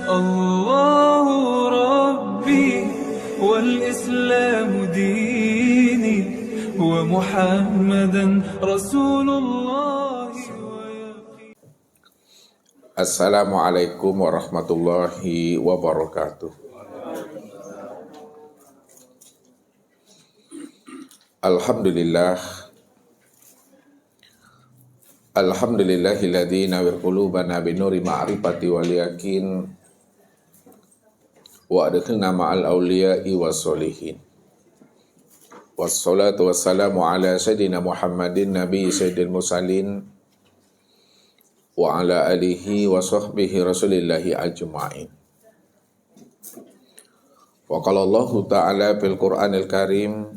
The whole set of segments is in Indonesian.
الله ربي والإسلام ديني ومحمدا رسول الله. Assalamualaikum warahmatullahi wabarakatuh. Alhamdulillah. Alhamdulillahilladzi nawwir qulubana binuri ma'rifati wal yakin wa adkhilna ma'al awliya'i wassolihin. Wassalatu wassalamu ala sayyidina Muhammadin nabi sayyidil mursalin wa ala alihi wa sahbihi rasulillahi ajma'in. Wa qala Allahu ta'ala fil Qur'anil Karim,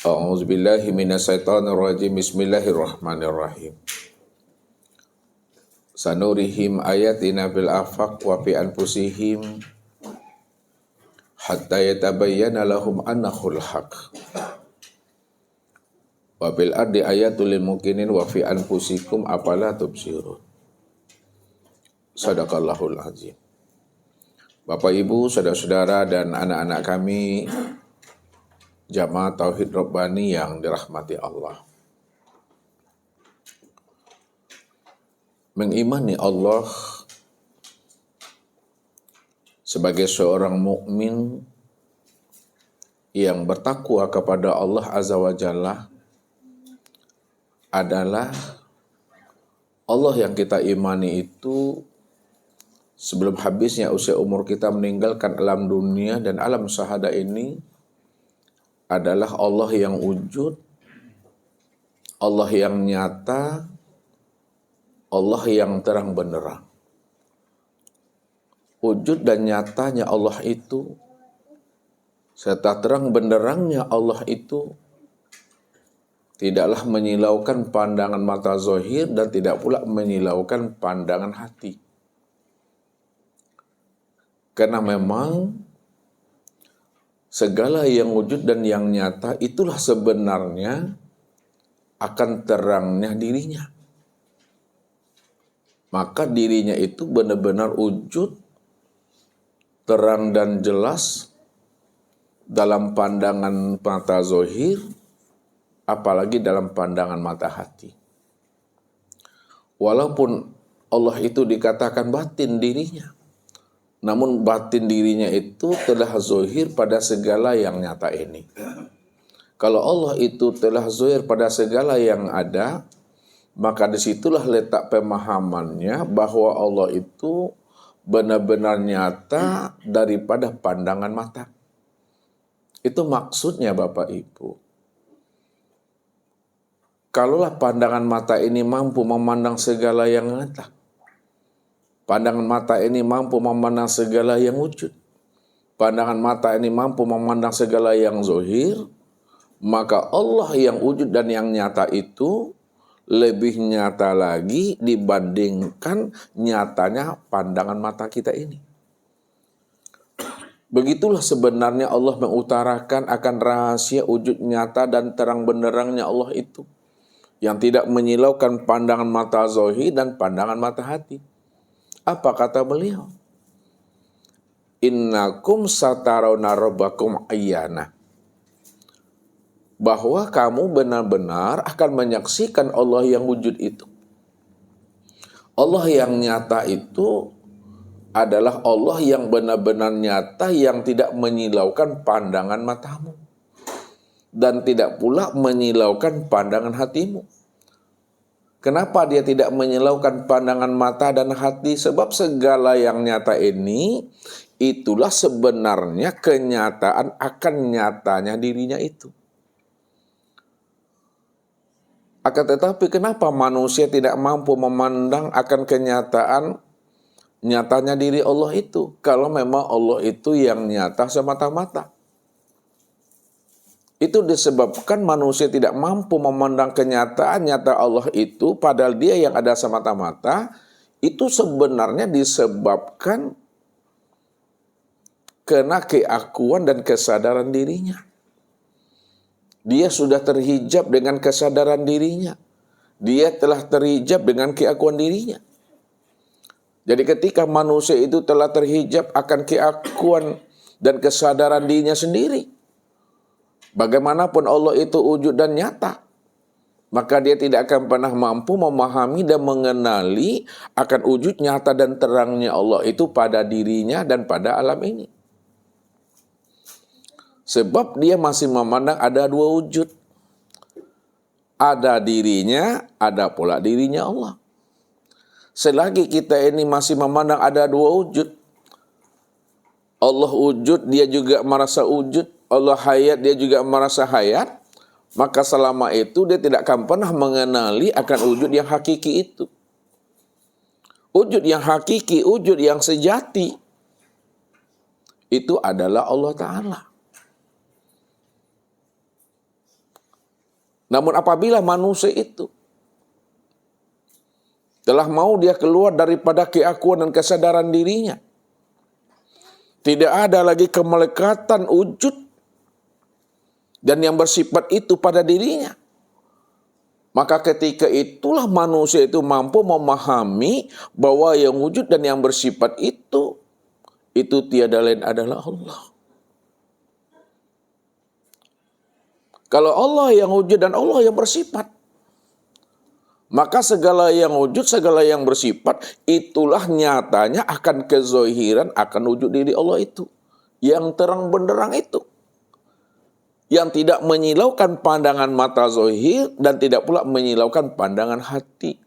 a'udzu billahi minasyaitonir rajim, bismillahirrahmanirrahim. Sanurihim ayatina bil afaq wa fi anfusihim hatta yatabayyana lahum annahul haq. Wa bil ardi ayatul lil mukminin wa fi anfusikum afala tubsirun. Shadaqallahul azim. Bapak Ibu, saudara-saudara dan anak-anak kami Jamaah Tauhid Rabbani yang dirahmati Allah. Mengimani Allah sebagai seorang mukmin yang bertakwa kepada Allah Azza wa Jalla adalah Allah yang kita imani itu sebelum habisnya usia umur kita meninggalkan alam dunia dan alam syahada ini adalah Allah yang wujud, Allah yang nyata, Allah yang terang benderang. Wujud dan nyatanya Allah itu, serta terang benderangnya Allah itu, tidaklah menyilaukan pandangan mata zahir dan tidak pula menyilaukan pandangan hati. Karena memang segala yang wujud dan yang nyata itulah sebenarnya akan terangnya dirinya. Maka dirinya itu benar-benar wujud, terang dan jelas dalam pandangan mata zahir, apalagi dalam pandangan mata hati. Walaupun Allah itu dikatakan batin dirinya, namun batin dirinya itu telah zahir pada segala yang nyata ini. Kalau Allah itu telah zahir pada segala yang ada, maka disitulah letak pemahamannya bahwa Allah itu benar-benar nyata daripada pandangan mata. Itu maksudnya Bapak Ibu. Kalaulah pandangan mata ini mampu memandang segala yang nyata, pandangan mata ini mampu memandang segala yang wujud, pandangan mata ini mampu memandang segala yang zahir, maka Allah yang wujud dan yang nyata itu lebih nyata lagi dibandingkan nyatanya pandangan mata kita ini. Begitulah sebenarnya Allah mengutarakan akan rahasia wujud nyata dan terang benderangnya Allah itu, yang tidak menyilaukan pandangan mata zahir dan pandangan mata hati. Apa kata beliau? Innakum satarawna rabbakum ayyana. Bahwa kamu benar-benar akan menyaksikan Allah yang wujud itu. Allah yang nyata itu adalah Allah yang benar-benar nyata, yang tidak menyilaukan pandangan matamu dan tidak pula menyilaukan pandangan hatimu. Kenapa dia tidak menyilaukan pandangan mata dan hati? Sebab segala yang nyata ini, itulah sebenarnya kenyataan akan nyatanya dirinya itu. Akan tetapi kenapa manusia tidak mampu memandang akan kenyataan nyatanya diri Allah itu? Kalau memang Allah itu yang nyata semata-mata. Itu disebabkan manusia tidak mampu memandang kenyataan nyata Allah itu, padahal dia yang ada semata-mata, itu sebenarnya disebabkan karena keakuan dan kesadaran dirinya. Dia sudah terhijab dengan kesadaran dirinya. Dia telah terhijab dengan keakuan dirinya. Jadi ketika manusia itu telah terhijab akan keakuan dan kesadaran dirinya sendiri, bagaimanapun Allah itu wujud dan nyata, maka dia tidak akan pernah mampu memahami dan mengenali akan wujud nyata dan terangnya Allah itu pada dirinya dan pada alam ini. Sebab dia masih memandang ada dua wujud. Ada dirinya, ada pula dirinya Allah. Selagi kita ini masih memandang ada dua wujud, Allah wujud, dia juga merasa wujud, Allah hayat, dia juga merasa hayat, maka selama itu dia tidak akan pernah mengenali akan wujud yang hakiki itu. Wujud yang hakiki, wujud yang sejati, itu adalah Allah Ta'ala. Namun apabila manusia itu telah mau dia keluar daripada keakuan dan kesadaran dirinya, tidak ada lagi kemelekatan wujud dan yang bersifat itu pada dirinya, maka ketika itulah manusia itu mampu memahami bahwa yang wujud dan yang bersifat itu tiada lain adalah Allah. Kalau Allah yang wujud dan Allah yang bersifat, maka segala yang wujud, segala yang bersifat, itulah nyatanya akan kezohiran, akan wujud diri Allah itu. Yang terang benderang itu. Yang tidak menyilaukan pandangan mata zohir dan tidak pula menyilaukan pandangan hati.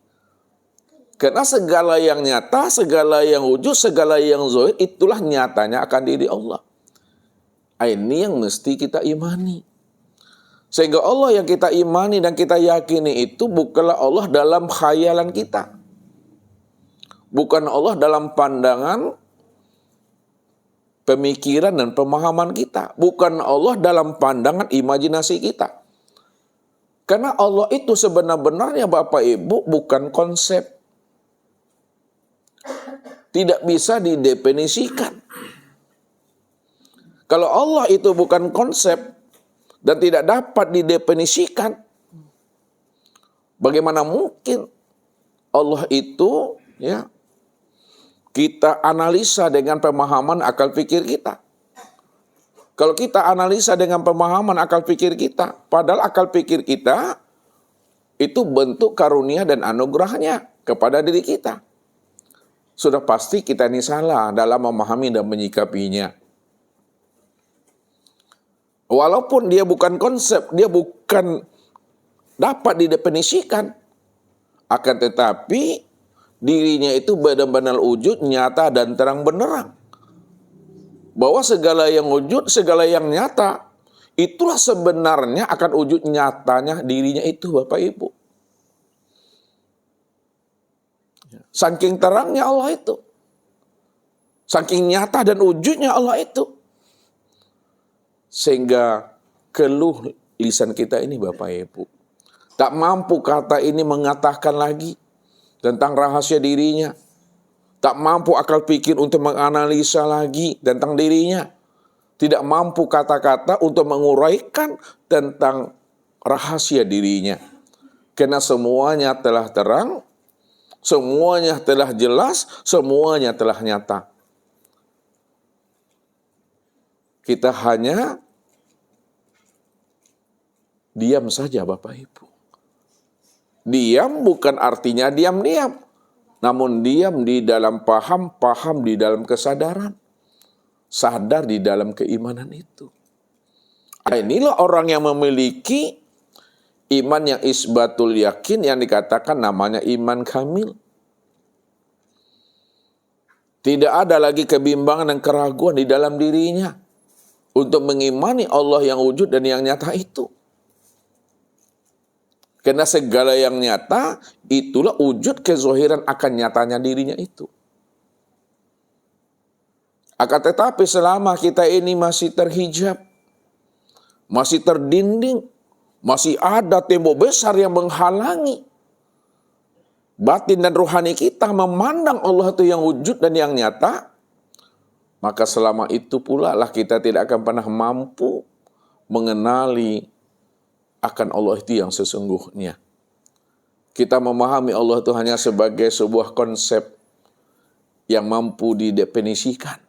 Karena segala yang nyata, segala yang wujud, segala yang zohir, itulah nyatanya akan diri Allah. Ini yang mesti kita imani. Sehingga Allah yang kita imani dan kita yakini itu bukanlah Allah dalam khayalan kita. Bukan Allah dalam pandangan, pemikiran dan pemahaman kita. Bukan Allah dalam pandangan imajinasi kita. Karena Allah itu sebenar-benarnya Bapak Ibu bukan konsep. Tidak bisa didefinisikan. Kalau Allah itu bukan konsep, dan tidak dapat didefinisikan, bagaimana mungkin Allah itu kita analisa dengan pemahaman akal pikir kita. Kalau kita analisa dengan pemahaman akal pikir kita, padahal akal pikir kita itu bentuk karunia dan anugerahnya kepada diri kita, sudah pasti kita ini salah dalam memahami dan menyikapinya. Walaupun dia bukan konsep, dia bukan dapat didefinisikan, akan tetapi dirinya itu benar-benar wujud, nyata dan terang benderang. Bahwa segala yang wujud, segala yang nyata, itulah sebenarnya akan wujud nyatanya dirinya itu Bapak Ibu. Saking terangnya Allah itu, saking nyata dan wujudnya Allah itu, sehingga keluh lisan kita ini Bapak Ibu tak mampu kata ini mengatakan lagi tentang rahasia dirinya. Tak mampu akal pikir untuk menganalisa lagi tentang dirinya. Tidak mampu kata-kata untuk menguraikan tentang rahasia dirinya. Karena semuanya telah terang, semuanya telah jelas, semuanya telah nyata. Kita hanya diam saja Bapak Ibu. Diam bukan artinya diam-diam. Namun diam di dalam paham, paham di dalam kesadaran. Sadar di dalam keimanan itu. Inilah orang yang memiliki iman yang isbatul yakin yang dikatakan namanya iman kamil. Tidak ada lagi kebimbangan dan keraguan di dalam dirinya untuk mengimani Allah yang wujud dan yang nyata itu. Karena segala yang nyata, itulah wujud kezohiran akan nyatanya dirinya itu. Akan tetapi selama kita ini masih terhijab, masih terdinding, masih ada tembok besar yang menghalangi batin dan rohani kita memandang Allah itu yang wujud dan yang nyata, maka selama itu pula lah kita tidak akan pernah mampu mengenali akan Allah itu yang sesungguhnya. Kita memahami Allah itu hanya sebagai sebuah konsep yang mampu didefinisikan.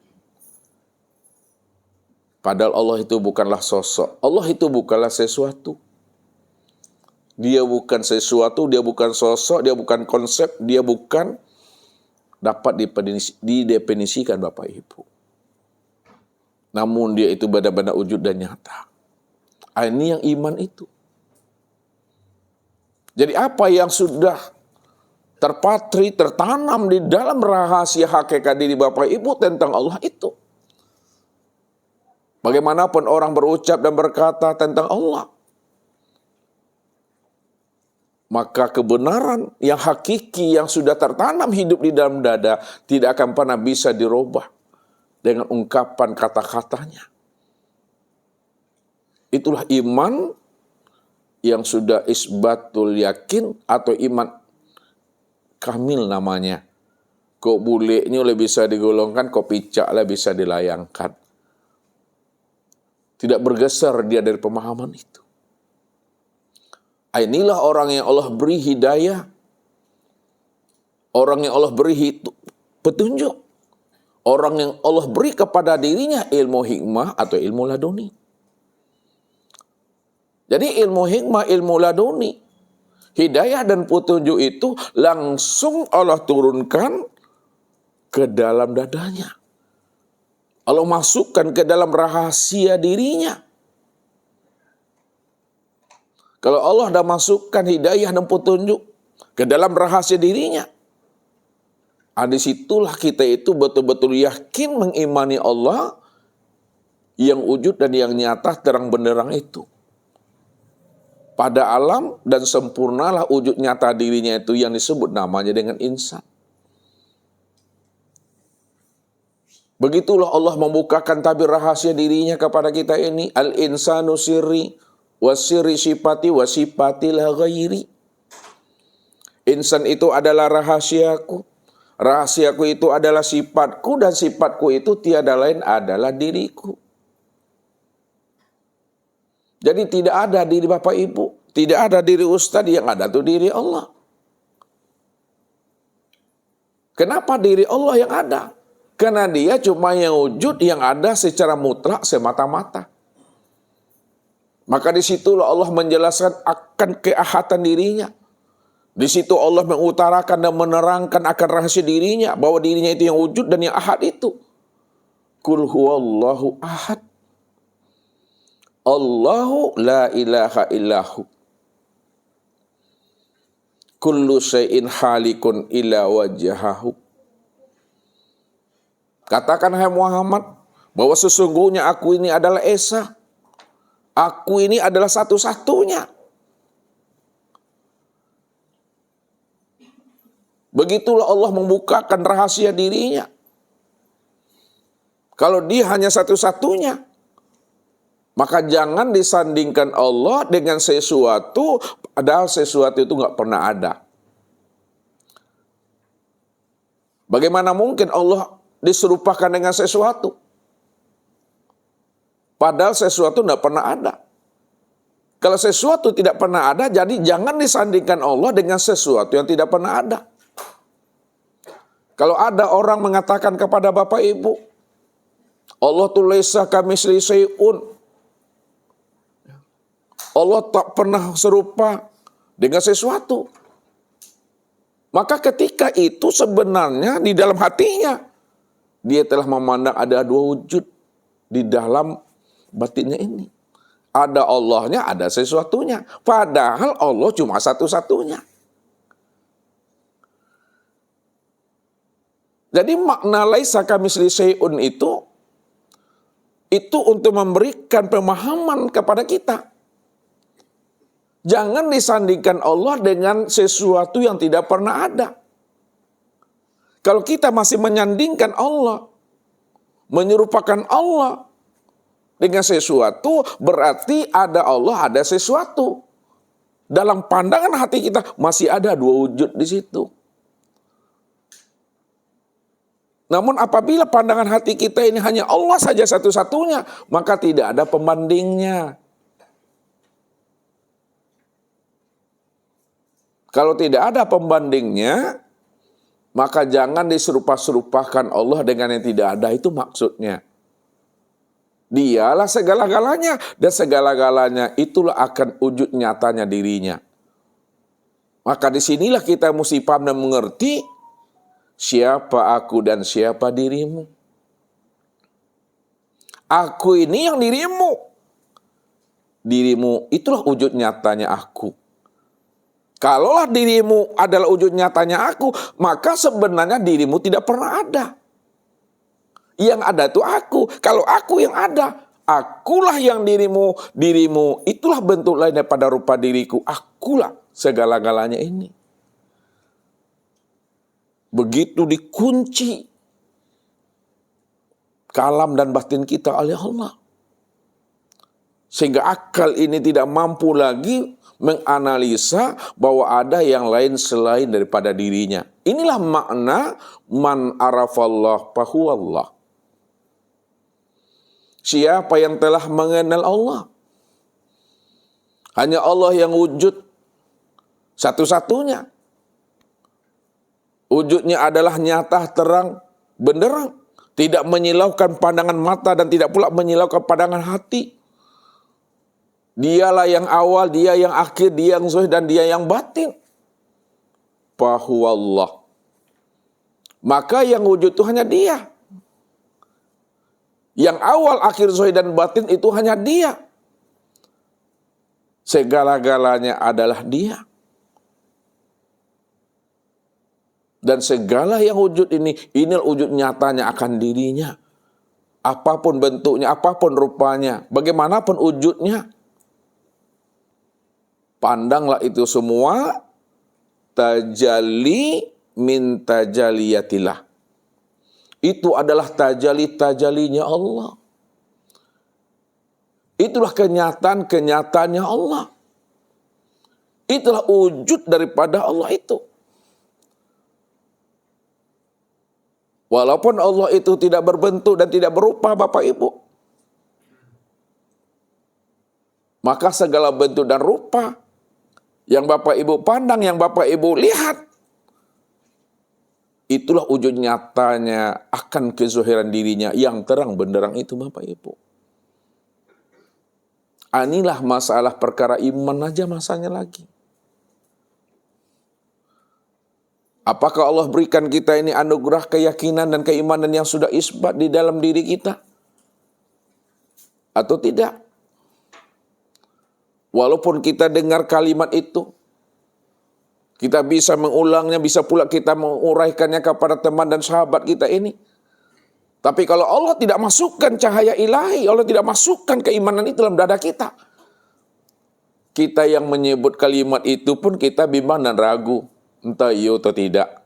Padahal Allah itu bukanlah sosok, Allah itu bukanlah sesuatu. Dia bukan sesuatu, dia bukan sosok, dia bukan konsep, dia bukan dapat didefinisikan Bapak Ibu. Namun dia itu benar-benar wujud dan nyata. Ini yang iman itu. Jadi apa yang sudah terpatri, tertanam di dalam rahasia hakikat diri Bapak Ibu tentang Allah itu. Bagaimanapun orang berucap dan berkata tentang Allah, maka kebenaran yang hakiki yang sudah tertanam hidup di dalam dada tidak akan pernah bisa dirubah dengan ungkapan kata-katanya. Itulah iman yang sudah isbatul yakin atau iman kamil namanya. Kok bulenya oleh bisa digolongkan, kok picak lah bisa dilayangkan. Tidak bergeser dia dari pemahaman itu. Inilah orang yang Allah beri hidayah. Orang yang Allah beri petunjuk. Orang yang Allah beri kepada dirinya ilmu hikmah atau ilmu laduni. Jadi ilmu hikmah, ilmu laduni, hidayah dan petunjuk itu langsung Allah turunkan ke dalam dadanya. Allah masukkan ke dalam rahasia dirinya. Kalau Allah dah masukkan hidayah dan petunjuk ke dalam rahasia dirinya, disitulah kita itu betul-betul yakin mengimani Allah yang wujud dan yang nyata terang benderang itu. Pada alam dan sempurnalah wujud nyata dirinya itu yang disebut namanya dengan insan. Begitulah Allah membukakan tabir rahasia dirinya kepada kita ini. Al-insanu sirri wasiri sifati wasifati la ghairi. Insan itu adalah rahasiaku. Rahasiaku itu adalah sifatku dan sifatku itu tiada lain adalah diriku. Jadi tidak ada diri Bapak Ibu, tidak ada diri Ustadz, yang ada tuh diri Allah. Kenapa diri Allah yang ada? Karena dia cuma yang wujud yang ada secara mutlak semata-mata. Maka disitulah Allah menjelaskan akan keahatan dirinya. Di situ Allah mengutarakan dan menerangkan akan rahasia dirinya, bahwa dirinya itu yang wujud dan yang ahad itu. Qul huwallahu ahad. Allahu la ilaha illahu. Kullu syai'in halikun illa wajhahu. Katakan hai Muhammad, bahwa sesungguhnya aku ini adalah Esa. Aku ini adalah satu-satunya. Begitulah Allah membukakan rahasia dirinya. Kalau dia hanya satu-satunya, maka jangan disandingkan Allah dengan sesuatu, padahal sesuatu itu nggak pernah ada. Bagaimana mungkin Allah diserupakan dengan sesuatu? Padahal sesuatu tidak pernah ada. Kalau sesuatu tidak pernah ada, jadi jangan disandingkan Allah dengan sesuatu yang tidak pernah ada. Kalau ada orang mengatakan kepada Bapak Ibu, Allah tu laisa kamitslihi syai'un. Allah tak pernah serupa dengan sesuatu. Maka ketika itu sebenarnya di dalam hatinya, dia telah memandang ada dua wujud di dalam batinnya ini. Ada Allahnya, ada sesuatunya. Padahal Allah cuma satu-satunya. Jadi makna laisa kamitslihi syai'un itu untuk memberikan pemahaman kepada kita. Jangan disandingkan Allah dengan sesuatu yang tidak pernah ada. Kalau kita masih menyandingkan Allah, menyerupakan Allah dengan sesuatu, berarti ada Allah, ada sesuatu. Dalam pandangan hati kita masih ada dua wujud di situ. Namun apabila pandangan hati kita ini hanya Allah saja satu-satunya, maka tidak ada pembandingnya. Kalau tidak ada pembandingnya, Maka jangan diserupa-serupakan Allah dengan yang tidak ada, itu maksudnya. Dialah segala-galanya, dan segala-galanya itulah akan wujud nyatanya dirinya. Maka disinilah kita mesti paham dan mengerti siapa aku dan siapa dirimu. Aku ini yang dirimu. Dirimu itulah wujud nyatanya aku. Kalaulah dirimu adalah wujud nyatanya aku, maka sebenarnya dirimu tidak pernah ada. Yang ada itu aku. Kalau aku yang ada, akulah yang dirimu. Dirimu itulah bentuk lain daripada rupa diriku. Akulah segala-galanya ini. Begitu dikunci kalam dan batin kita oleh Allah. Sehingga akal ini tidak mampu lagi menganalisa bahwa ada yang lain selain daripada dirinya. Inilah makna man arafallah fahuwallah. Siapa yang telah mengenal Allah. Hanya Allah yang wujud satu-satunya. Wujudnya adalah nyata, terang, benderang. Tidak menyilaukan pandangan mata dan tidak pula menyilaukan pandangan hati. Dialah yang awal, dia yang akhir, dia yang zahir dan dia yang batin. Fahuwallah. Maka yang wujud itu hanya dia. Yang awal, akhir, zahir dan batin itu hanya dia. Segala-galanya adalah dia. Dan segala yang wujud ini wujud nyatanya akan dirinya. Apapun bentuknya, apapun rupanya, bagaimanapun wujudnya. Pandanglah itu semua tajalli min tajaliyatillah. Itu adalah tajalli-tajallinya Allah. Itulah kenyataan-kenyataannya Allah. Itulah wujud daripada Allah itu. Walaupun Allah itu tidak berbentuk dan tidak berupa, Bapak Ibu. Maka segala bentuk dan rupa yang Bapak Ibu pandang, yang Bapak Ibu lihat, itulah wujud nyatanya akan kezuhiran dirinya yang terang benderang itu, Bapak Ibu. Inilah masalah perkara iman aja masanya lagi. Apakah Allah berikan kita ini anugerah keyakinan dan keimanan yang sudah isbat di dalam diri kita? Atau tidak? Walaupun kita dengar kalimat itu, kita bisa mengulangnya, bisa pula kita menguraikannya kepada teman dan sahabat kita ini. Tapi kalau Allah tidak masukkan cahaya ilahi, Allah tidak masukkan keimanan itu dalam dada kita. Kita yang menyebut kalimat itu pun kita bimbang dan ragu. Entah iya atau tidak.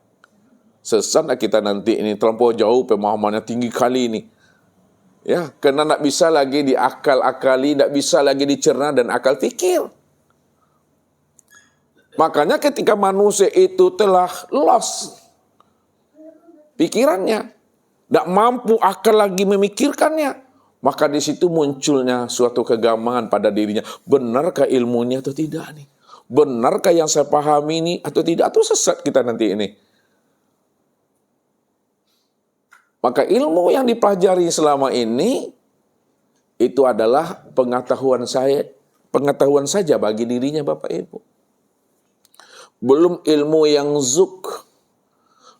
Sesat kita nanti ini, terlampau jauh pemahamannya tinggi kali ini. Ya, karena tidak bisa lagi diakal-akali, tidak bisa lagi dicerna dan akal fikir. Makanya ketika manusia itu telah lost pikirannya, tidak mampu akal lagi memikirkannya, maka di situ munculnya suatu kegamangan pada dirinya. Benarkah ilmunya atau tidak nih? Benarkah yang saya pahami ini atau tidak? Atau sesat kita nanti ini? Maka ilmu yang dipelajari selama ini itu adalah pengetahuan saja bagi dirinya, Bapak Ibu. Belum ilmu yang zuk,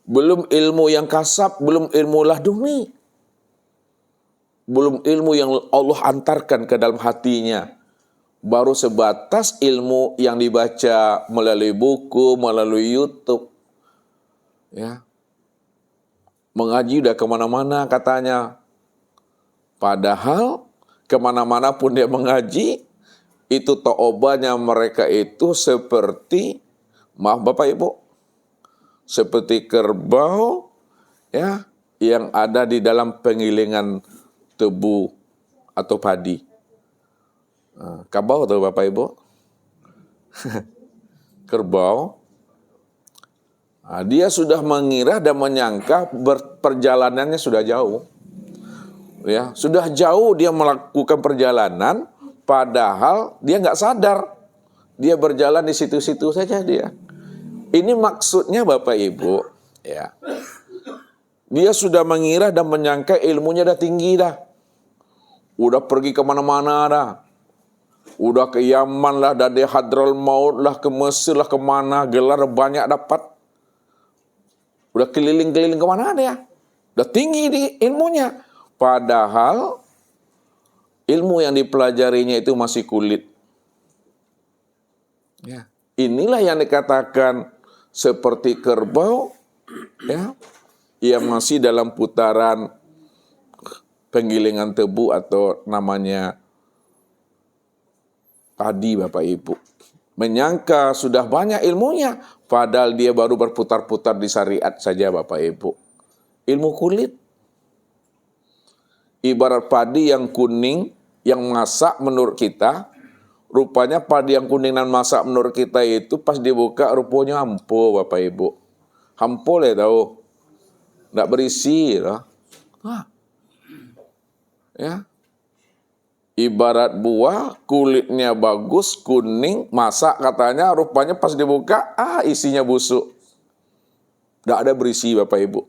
belum ilmu yang kasab, belum ilmu laduni. Belum ilmu yang Allah antarkan ke dalam hatinya. Baru sebatas ilmu yang dibaca melalui buku, melalui YouTube. Ya. Mengaji udah kemana-mana katanya. Padahal kemana-mana pun dia mengaji, itu taubahnya mereka itu seperti, maaf Bapak Ibu, seperti kerbau ya yang ada di dalam penggilingan tebu atau padi. Kabau tuh Bapak Ibu. Kerbau. Dia sudah mengira dan menyangka perjalanannya sudah jauh. Ya, sudah jauh dia melakukan perjalanan, padahal dia nggak sadar. Dia berjalan di situ-situ saja dia. Ini maksudnya Bapak Ibu, Ya. Dia sudah mengira dan menyangka ilmunya dah tinggi dah. Udah pergi kemana-mana dah. Udah ke Yaman lah, dari Hadral Maut lah, ke Mesir lah, kemana, gelar banyak dapat. Udah keliling-keliling kemana dia. Udah tinggi di ilmunya. Padahal ilmu yang dipelajarinya itu masih kulit. Ya. Inilah yang dikatakan seperti kerbau, ya, yang masih dalam putaran penggilingan tebu atau namanya padi, Bapak Ibu. Menyangka sudah banyak ilmunya, padahal dia baru berputar-putar di syariat saja, Bapak Ibu. Ilmu kulit. Ibarat padi yang kuning, yang masak menurut kita, rupanya padi yang kuning dan masak menurut kita itu pas dibuka rupanya hampo, Bapak Ibu. Hampo ya tahu. Nggak berisi. Lah. Ya. Ibarat buah, kulitnya bagus, kuning, masak katanya, rupanya pas dibuka, isinya busuk. Nggak ada berisi, Bapak Ibu.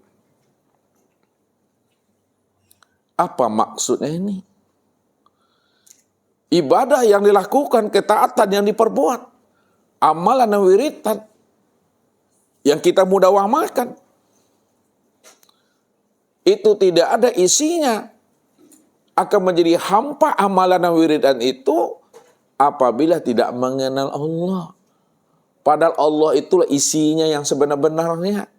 Apa maksudnya ini? Ibadah yang dilakukan, ketaatan yang diperbuat, amalan dan wiritan yang kita mudah amalkan, itu tidak ada isinya, akan menjadi hampa amalan dan wiridan itu apabila tidak mengenal Allah. Padahal Allah itulah isinya yang sebenar-benarnya.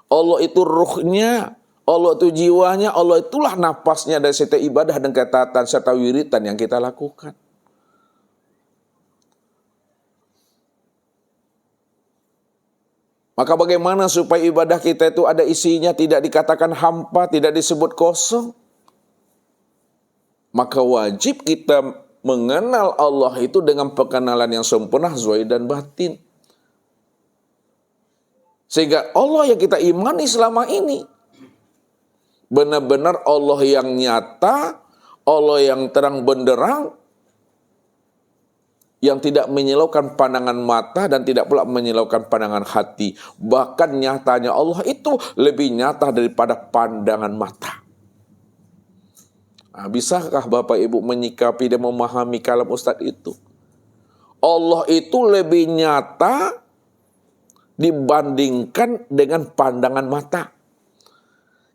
Allah itu ruhnya, Allah itu jiwanya, Allah itulah napasnya dari setiap ibadah dan ketaatan serta wiridan yang kita lakukan. Maka bagaimana supaya ibadah kita itu ada isinya, tidak dikatakan hampa, tidak disebut kosong? Maka wajib kita mengenal Allah itu dengan pengenalan yang sempurna, zahir dan batin. Sehingga Allah yang kita imani selama ini benar-benar Allah yang nyata, Allah yang terang benderang, yang tidak menyilaukan pandangan mata dan tidak pula menyilaukan pandangan hati. Bahkan nyatanya Allah itu lebih nyata daripada pandangan mata. Bisakah Bapak Ibu menyikapi dan memahami kalam Ustadz itu? Allah itu lebih nyata dibandingkan dengan pandangan mata.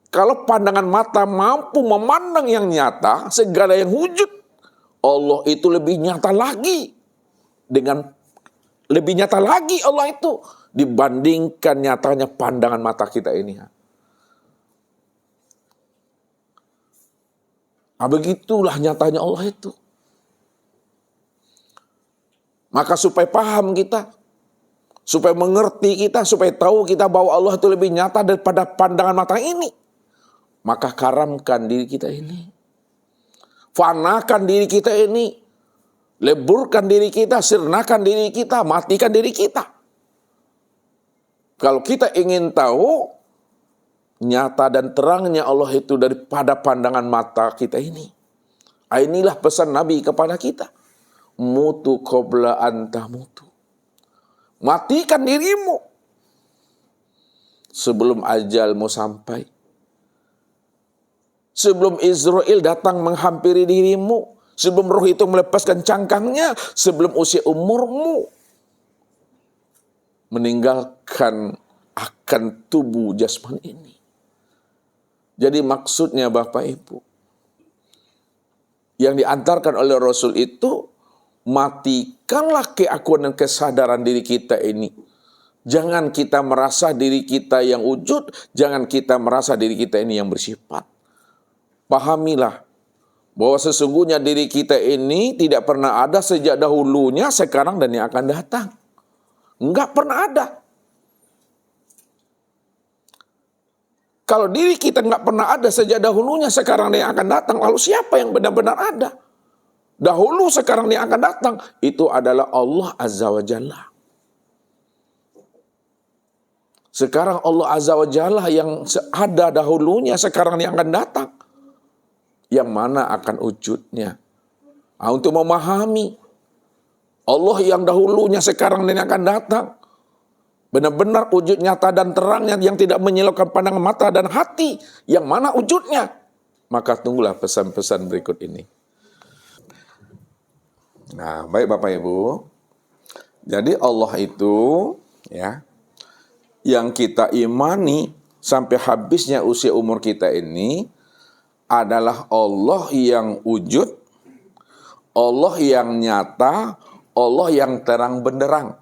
Kalau pandangan mata mampu memandang yang nyata, segala yang wujud, Allah itu lebih nyata lagi. Lebih nyata lagi Allah itu dibandingkan nyatanya pandangan mata kita ini. Begitulah nyatanya Allah itu. Maka supaya paham kita, supaya mengerti kita, supaya tahu kita bahwa Allah itu lebih nyata daripada pandangan mata ini, maka karamkan diri kita ini. Fanakan diri kita ini. Leburkan diri kita, sirnakan diri kita, matikan diri kita. Kalau kita ingin tahu nyata dan terangnya Allah itu daripada pandangan mata kita ini. Inilah pesan Nabi kepada kita. Mutu qabla anta mutu. Matikan dirimu sebelum ajalmu sampai. Sebelum Israel datang menghampiri dirimu. Sebelum roh itu melepaskan cangkangnya. Sebelum usia umurmu meninggalkan akan tubuh jasmani ini. Jadi maksudnya Bapak Ibu, yang diantarkan oleh Rasul itu, matikanlah keakuan dan kesadaran diri kita ini. Jangan kita merasa diri kita yang wujud, jangan kita merasa diri kita ini yang bersifat. Pahamilah bahwa sesungguhnya diri kita ini tidak pernah ada sejak dahulunya, sekarang dan yang akan datang. Enggak pernah ada. Kalau diri kita nggak pernah ada sejak dahulunya, sekarang yang akan datang, lalu siapa yang benar-benar ada? Dahulu, sekarang yang akan datang, itu adalah Allah Azza wa Jalla. Sekarang Allah Azza wa Jalla yang ada dahulunya, sekarang yang akan datang. Yang mana akan wujudnya? Untuk memahami Allah yang dahulunya, sekarang dan yang akan datang, Benar-benar wujud nyata dan terangnya yang tidak menyilaukan pandangan mata dan hati. Yang mana wujudnya? Maka tunggulah pesan-pesan berikut ini. Nah, baik Bapak Ibu. Jadi Allah itu ya yang kita imani sampai habisnya usia umur kita ini adalah Allah yang wujud, Allah yang nyata, Allah yang terang benderang.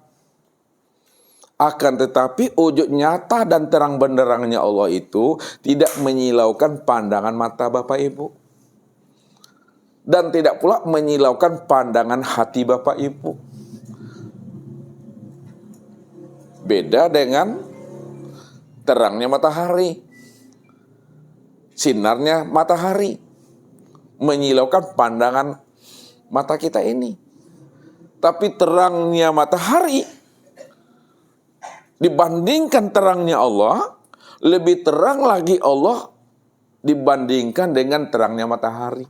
Akan tetapi wujud nyata dan terang benderangnya Allah itu tidak menyilaukan pandangan mata Bapak Ibu. Dan tidak pula menyilaukan pandangan hati Bapak Ibu. Beda dengan terangnya matahari. Sinarnya matahari. Menyilaukan pandangan mata kita ini. Tapi terangnya matahari dibandingkan terangnya Allah, lebih terang lagi Allah dibandingkan dengan terangnya matahari.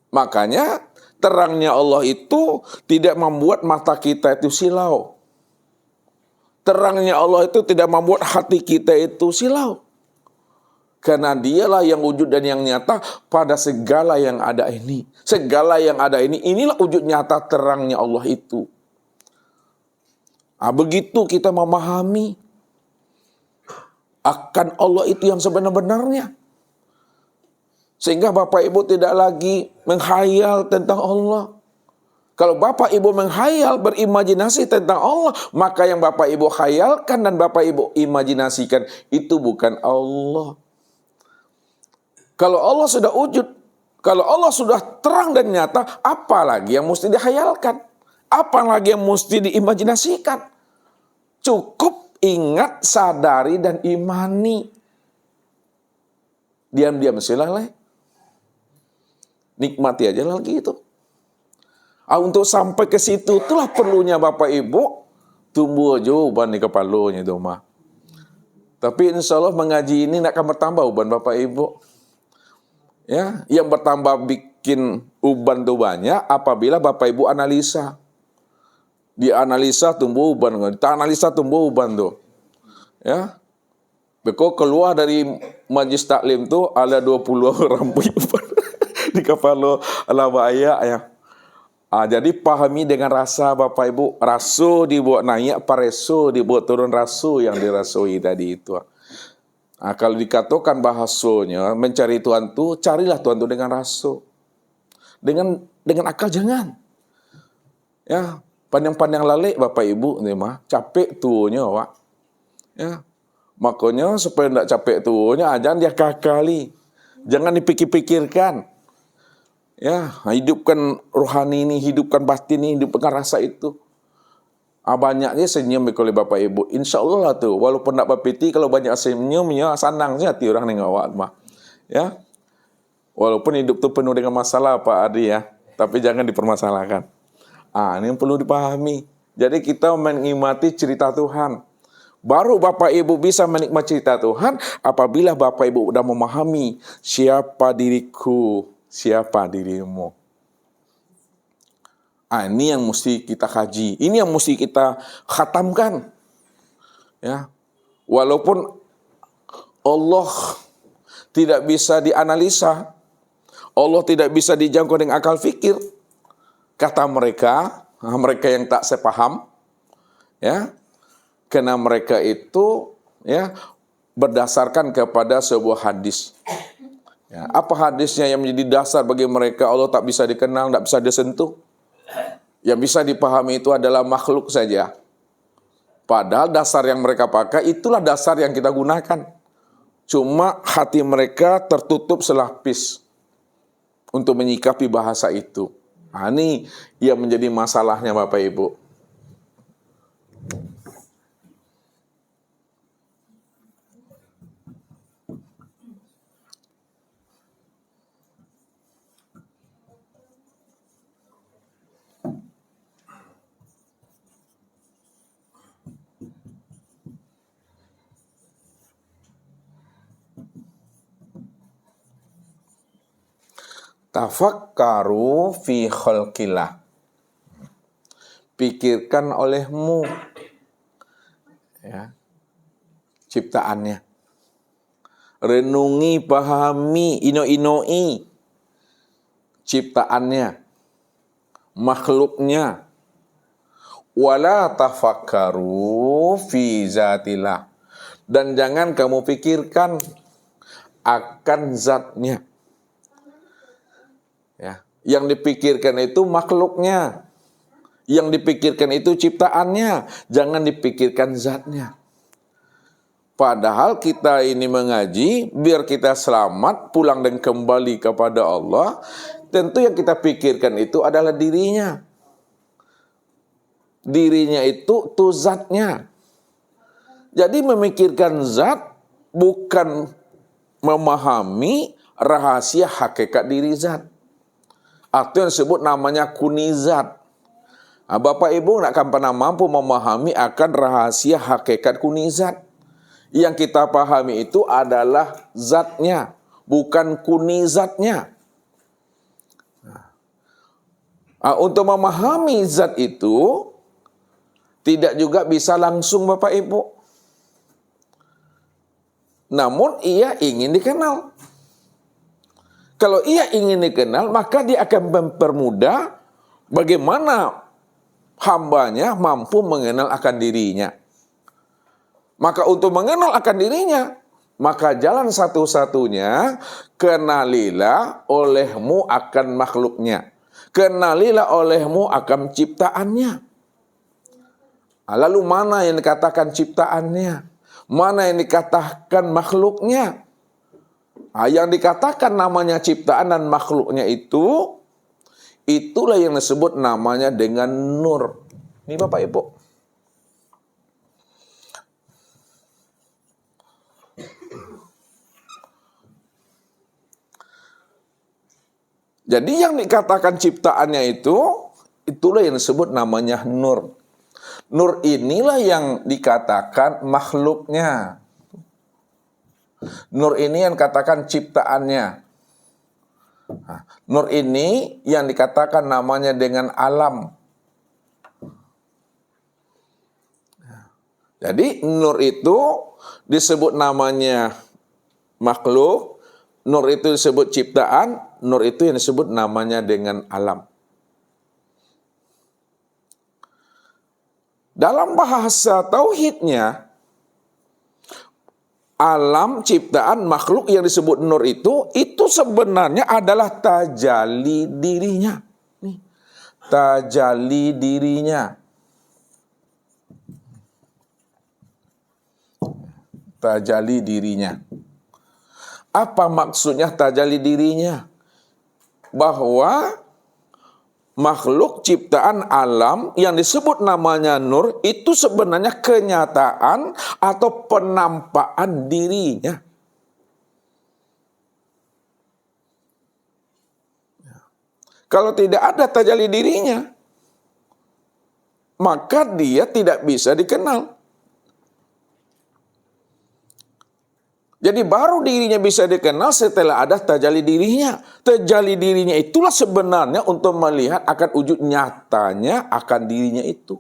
Makanya terangnya Allah itu tidak membuat mata kita itu silau. Terangnya Allah itu tidak membuat hati kita itu silau. Karena dialah yang wujud dan yang nyata pada segala yang ada ini. Segala yang ada ini, inilah wujud nyata terangnya Allah itu. Begitu kita memahami akan Allah itu yang sebenar-benarnya. Sehingga Bapak Ibu tidak lagi menghayal tentang Allah. Kalau Bapak Ibu menghayal, berimajinasi tentang Allah, maka yang Bapak Ibu khayalkan dan Bapak Ibu imajinasikan itu bukan Allah. Kalau Allah sudah wujud, kalau Allah sudah terang dan nyata, apalagi yang mesti dihayalkan? Apalagi yang mesti diimajinasikan? Cukup ingat, sadari, dan imani. Diam-diam silahlah. Nikmati aja lagi itu. Untuk sampai ke situ, itulah perlunya Bapak Ibu tumbuh aja uban di kepalanya itu mah. Tapi insya Allah mengaji ini nak akan bertambah uban Bapak Ibu. Ya, yang bertambah bikin uban itu banyak apabila Bapak Ibu analisa. Dianalisa tumbuh uban, analisa tumbuh uban tuh. Ya. Beko keluar dari majlis taklim tuh ada 20 orang uban di kepala ala bahaya ya. Jadi pahami dengan rasa Bapak Ibu, rasu dibuat naik, paresu dibuat turun rasu yang dirasui tadi itu. Kalau dikatakan bahasanya mencari Tuhan tuh, carilah Tuhan tuh dengan rasu. Dengan akal jangan. Ya, pandang-pandang lalik Bapak Ibu nih mah, capek tuhnya Wak. Ya. Makanya supaya tidak capek tuhnya, jangan dia kakali. Jangan dipikir-pikirkan. Ya, hidupkan rohani ini, hidupkan batin ini, hidupkan rasa itu. Banyaknya senyum oleh Bapak Ibu. Insya Allah lah tuh, walaupun tak berpiti, kalau banyak senyumnya, senang sih hati orang nengok awak mah. Ya, walaupun hidup tuh penuh dengan masalah Pak Adi ya, tapi jangan dipermasalahkan. Ini yang perlu dipahami. Jadi kita menikmati cerita Tuhan. Baru Bapak Ibu bisa menikmati cerita Tuhan apabila Bapak Ibu sudah memahami siapa diriku, siapa dirimu. Ini yang mesti kita kaji. Ini yang mesti kita khatamkan. Ya. Walaupun Allah tidak bisa dianalisa, Allah tidak bisa dijangkau dengan akal fikir. Kata mereka yang tak sepaham, ya, karena mereka itu ya berdasarkan kepada sebuah hadis. Ya, apa hadisnya yang menjadi dasar bagi mereka Allah tak bisa dikenal, tak bisa disentuh? Yang bisa dipahami itu adalah makhluk saja. Padahal dasar yang mereka pakai itulah dasar yang kita gunakan. Cuma hati mereka tertutup selapis untuk menyikapi bahasa itu. Ini yang menjadi masalahnya Bapak Ibu. Tafakkaru fi khalqillah. Pikirkan olehmu ciptaannya. Renungi, pahami, ino-inoi ciptaannya, makhluknya. Wala tafakkaru fi zatillah. Dan jangan kamu pikirkan akan zatnya. Ya, yang dipikirkan itu makhluknya. Yang dipikirkan itu ciptaannya. Jangan dipikirkan zatnya. Padahal kita ini mengaji biar kita selamat, pulang dan kembali kepada Allah. Tentu yang kita pikirkan itu adalah dirinya. Dirinya itu zatnya. Jadi memikirkan zat bukan memahami rahasia hakikat diri zat. Atau yang disebut namanya kunizat. Nah, Bapak Ibu tidak akan pernah mampu memahami akan rahasia hakikat kunizat. Yang kita pahami itu adalah zatnya, bukan kunizatnya. Nah, untuk memahami zat itu, tidak juga bisa langsung Bapak Ibu. Namun ia ingin dikenal. Kalau ia ingin dikenal, maka dia akan mempermudah bagaimana hambanya mampu mengenal akan dirinya. Maka untuk mengenal akan dirinya, maka jalan satu-satunya, kenalilah olehmu akan makhluknya. Kenalilah olehmu akan ciptaannya. Lalu mana yang dikatakan ciptaannya? Mana yang dikatakan makhluknya? Yang dikatakan namanya ciptaan dan makhluknya itu, itulah yang disebut namanya dengan nur. Ini Bapak Ibu. Jadi yang dikatakan ciptaannya itu, itulah yang disebut namanya nur. Nur inilah yang dikatakan makhluknya. Nur ini yang dikatakan ciptaannya. Nur ini yang dikatakan namanya dengan alam. Jadi nur itu disebut namanya makhluk, nur itu disebut ciptaan, nur itu yang disebut namanya dengan alam. Dalam bahasa tauhidnya, alam, ciptaan, makhluk yang disebut nur itu sebenarnya adalah tajalli dirinya. Nih, tajalli dirinya. Tajalli dirinya. Apa maksudnya tajalli dirinya? Bahwa makhluk ciptaan alam yang disebut namanya nur itu sebenarnya kenyataan atau penampakan dirinya. Kalau tidak ada tajalli dirinya, maka dia tidak bisa dikenal. Jadi baru dirinya bisa dikenal setelah ada tajalli dirinya. Tajalli dirinya itulah sebenarnya untuk melihat akan wujud nyatanya akan dirinya itu.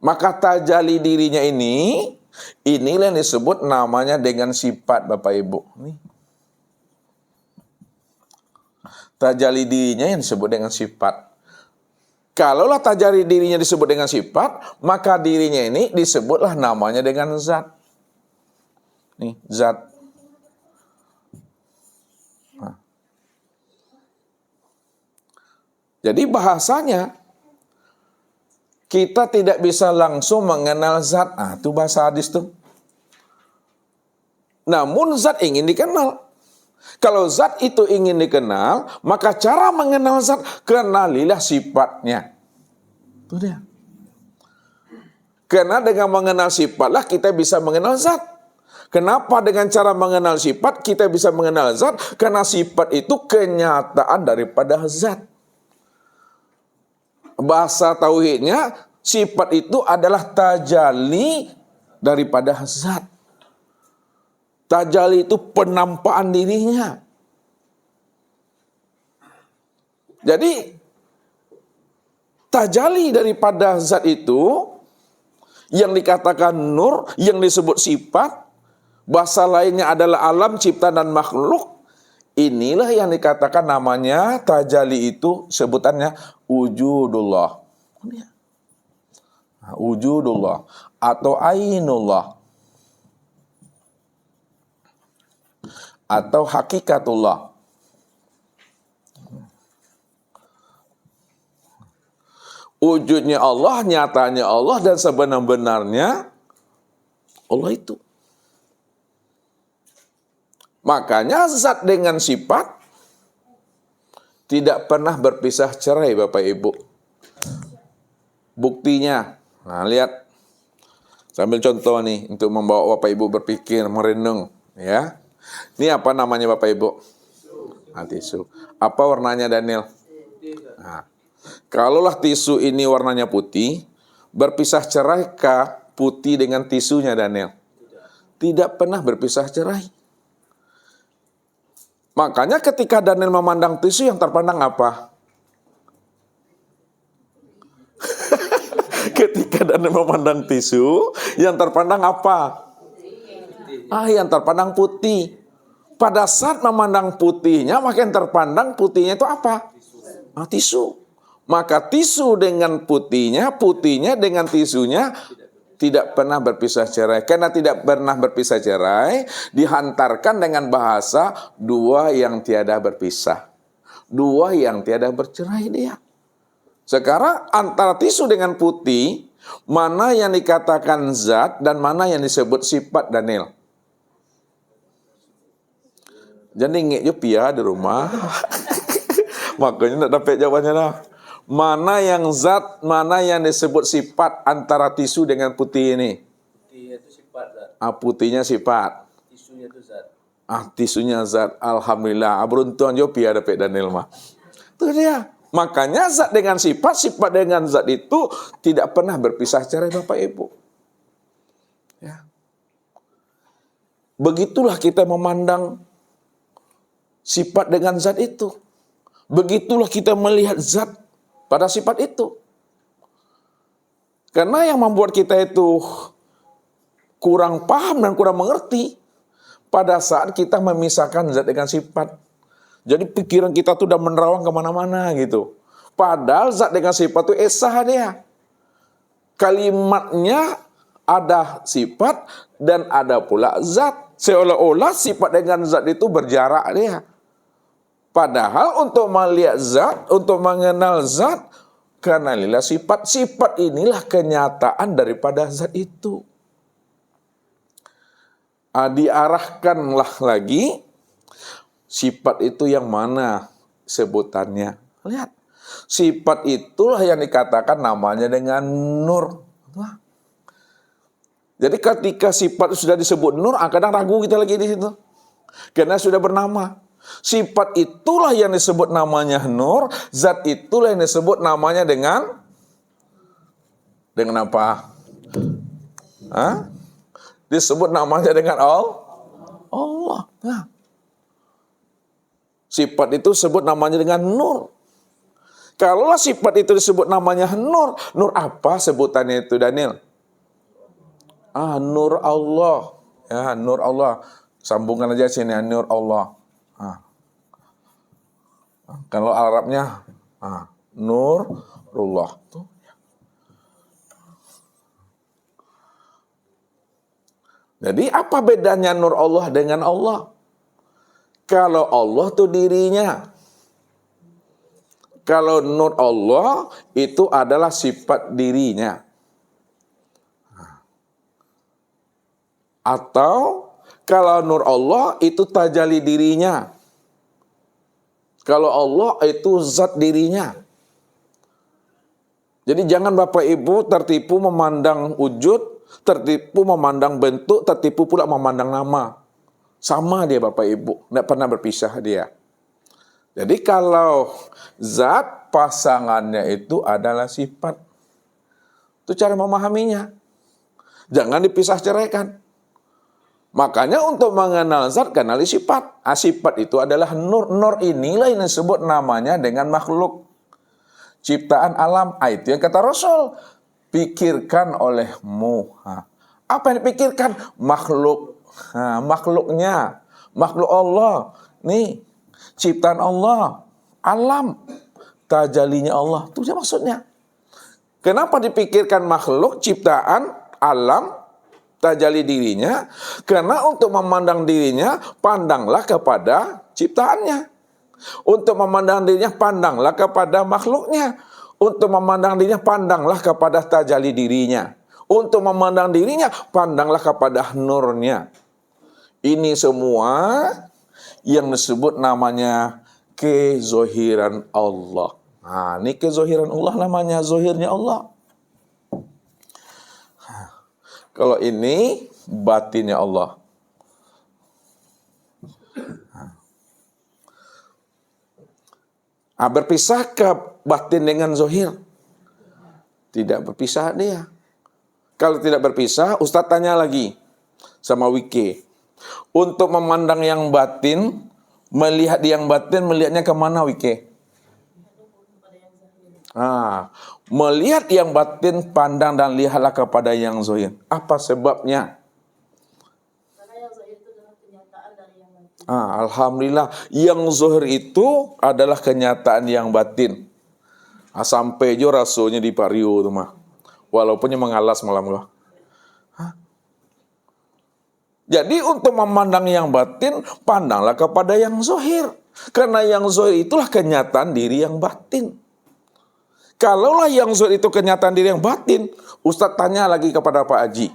Maka tajalli dirinya inilah yang disebut namanya dengan sifat Bapak Ibu. Nih. Tajalli dirinya yang disebut dengan sifat. Kalaulah tajalli dirinya disebut dengan sifat, maka dirinya ini disebutlah namanya dengan zat. Nih, zat. Nah. Jadi bahasanya, kita tidak bisa langsung mengenal zat. Itu bahasa hadis tuh. Namun zat ingin dikenal. Kalau zat itu ingin dikenal, maka cara mengenal zat, kenalilah sifatnya. Itu dia. Karena dengan mengenal sifatlah kita bisa mengenal zat. Kenapa dengan cara mengenal sifat kita bisa mengenal zat? Karena sifat itu kenyataan daripada zat. Bahasa tauhidnya, sifat itu adalah tajalli daripada zat. Tajalli itu penampakan dirinya. Jadi, tajalli daripada zat itu yang dikatakan nur, yang disebut sifat, bahasa lainnya adalah alam, cipta dan makhluk. Inilah yang dikatakan namanya tajalli, itu sebutannya wujudullah. Wujudullah atau ainullah atau hakikatullah. Wujudnya Allah, nyatanya Allah, dan sebenar-benarnya Allah itu. Makanya zat dengan sifat tidak pernah berpisah cerai, Bapak Ibu. Buktinya, nah lihat, sambil contoh nih untuk membawa Bapak Ibu berpikir, merenung, ya. Ini apa namanya Bapak Ibu? Tisu. Apa warnanya, Daniel? Nah, kalaulah tisu ini warnanya putih, berpisah ceraikah putih dengan tisunya, Daniel? Tidak pernah berpisah cerai. Makanya ketika Daniel memandang tisu, yang terpandang apa? Ketika Daniel memandang tisu, yang terpandang apa? Yang terpandang putih. Pada saat memandang putihnya, maka yang terpandang putihnya itu apa? Tisu. Maka tisu dengan putihnya, putihnya dengan tisunya tidak pernah berpisah cerai. Karena tidak pernah berpisah cerai, dihantarkan dengan bahasa dua yang tiada berpisah. Dua yang tiada bercerai dia. Sekarang antara tisu dengan putih, mana yang dikatakan zat dan mana yang disebut sifat, Daniel? Jadi ngek pia di rumah. Makanya tidak dapat jawabannya dah. Mana yang zat, mana yang disebut sifat antara tisu dengan putih ini? Putihnya itu sifat, zat. Putihnya sifat. Tisunya itu zat. Tisunya zat. Alhamdulillah. Beruntung jo pia dapat Daniel mah. Itu dia. Makanya zat dengan sifat, sifat dengan zat itu tidak pernah berpisah cerai, Bapak Ibu. Ya. Begitulah kita memandang sifat dengan zat itu. Begitulah kita melihat zat pada sifat itu. Karena yang membuat kita itu kurang paham dan kurang mengerti pada saat kita memisahkan zat dengan sifat. Jadi pikiran kita tuh udah menerawang kemana-mana gitu. Padahal zat dengan sifat itu esah dia. Kalimatnya ada sifat dan ada pula zat. Seolah-olah sifat dengan zat itu berjarak dia. Padahal untuk melihat zat, untuk mengenal zat, kenalilah sifat. Sifat inilah kenyataan daripada zat itu. Diarahkanlah lagi, sifat itu yang mana sebutannya. Lihat, sifat itulah yang dikatakan namanya dengan nur. Jadi ketika sifat sudah disebut nur, kadang ragu kita lagi di situ. Karena sudah bernama. Sifat itulah yang disebut namanya nur, zat itulah yang disebut namanya dengan apa? Disebut namanya dengan Allah. Nah. Sifat itu disebut namanya dengan nur. Kalaulah sifat itu disebut namanya nur, nur apa sebutannya itu, Daniel? Nur Allah. Ya, nur Allah. Sambungkan aja sini, nur Allah. Kalau Arabnya Nurullah. Jadi apa bedanya nur Allah dengan Allah? Kalau Allah itu dirinya. Kalau nur Allah itu adalah sifat dirinya. Atau kalau nur Allah itu tajalli dirinya. Kalau Allah itu zat dirinya. Jadi jangan Bapak Ibu tertipu memandang wujud, tertipu memandang bentuk, tertipu pula memandang nama. Sama dia Bapak Ibu, tidak pernah berpisah dia. Jadi kalau zat pasangannya itu adalah sifat. Itu cara memahaminya. Jangan dipisah ceraikan. Makanya untuk mengenal zat, kenali sifat. Sifat itu adalah nur. Nur inilah yang disebut namanya dengan makhluk. Ciptaan alam. Itu yang kata Rasul. pikirkan olehmu. Apa yang dipikirkan? Makhluk. Makhluknya. Makhluk Allah. Nih, ciptaan Allah. Alam. Tajalinya Allah. Itu maksudnya. Kenapa dipikirkan makhluk, ciptaan, alam, tajali dirinya? Karena untuk memandang dirinya, pandanglah kepada ciptaannya. Untuk memandang dirinya, pandanglah kepada makhluknya. Untuk memandang dirinya, pandanglah kepada tajali dirinya. Untuk memandang dirinya, pandanglah kepada nurnya. Ini semua yang disebut namanya kezohiran Allah. Nah, ini kezohiran Allah namanya, zohirnya Allah. Kalau ini batinnya Allah. Berpisahkah batin dengan zohir? Tidak berpisah dia. Kalau tidak berpisah, Ustaz tanya lagi sama Wiki. Untuk memandang yang batin, melihat yang batin, melihatnya kemana Wiki? Melihat yang batin, pandang dan lihatlah kepada yang zohir. Apa sebabnya? Karena yang zohir itu adalah kenyataan dari yang batin. Alhamdulillah, yang zohir itu adalah kenyataan yang batin. Sampai jo rasulnya di Pariu tuh mah. Walaupun yang mengalas malam gua. Jadi untuk memandang yang batin, pandanglah kepada yang zohir. Karena yang zohir itulah kenyataan diri yang batin. Kalaulah yang zohir itu kenyataan diri yang batin, Ustaz tanya lagi kepada Pak Haji.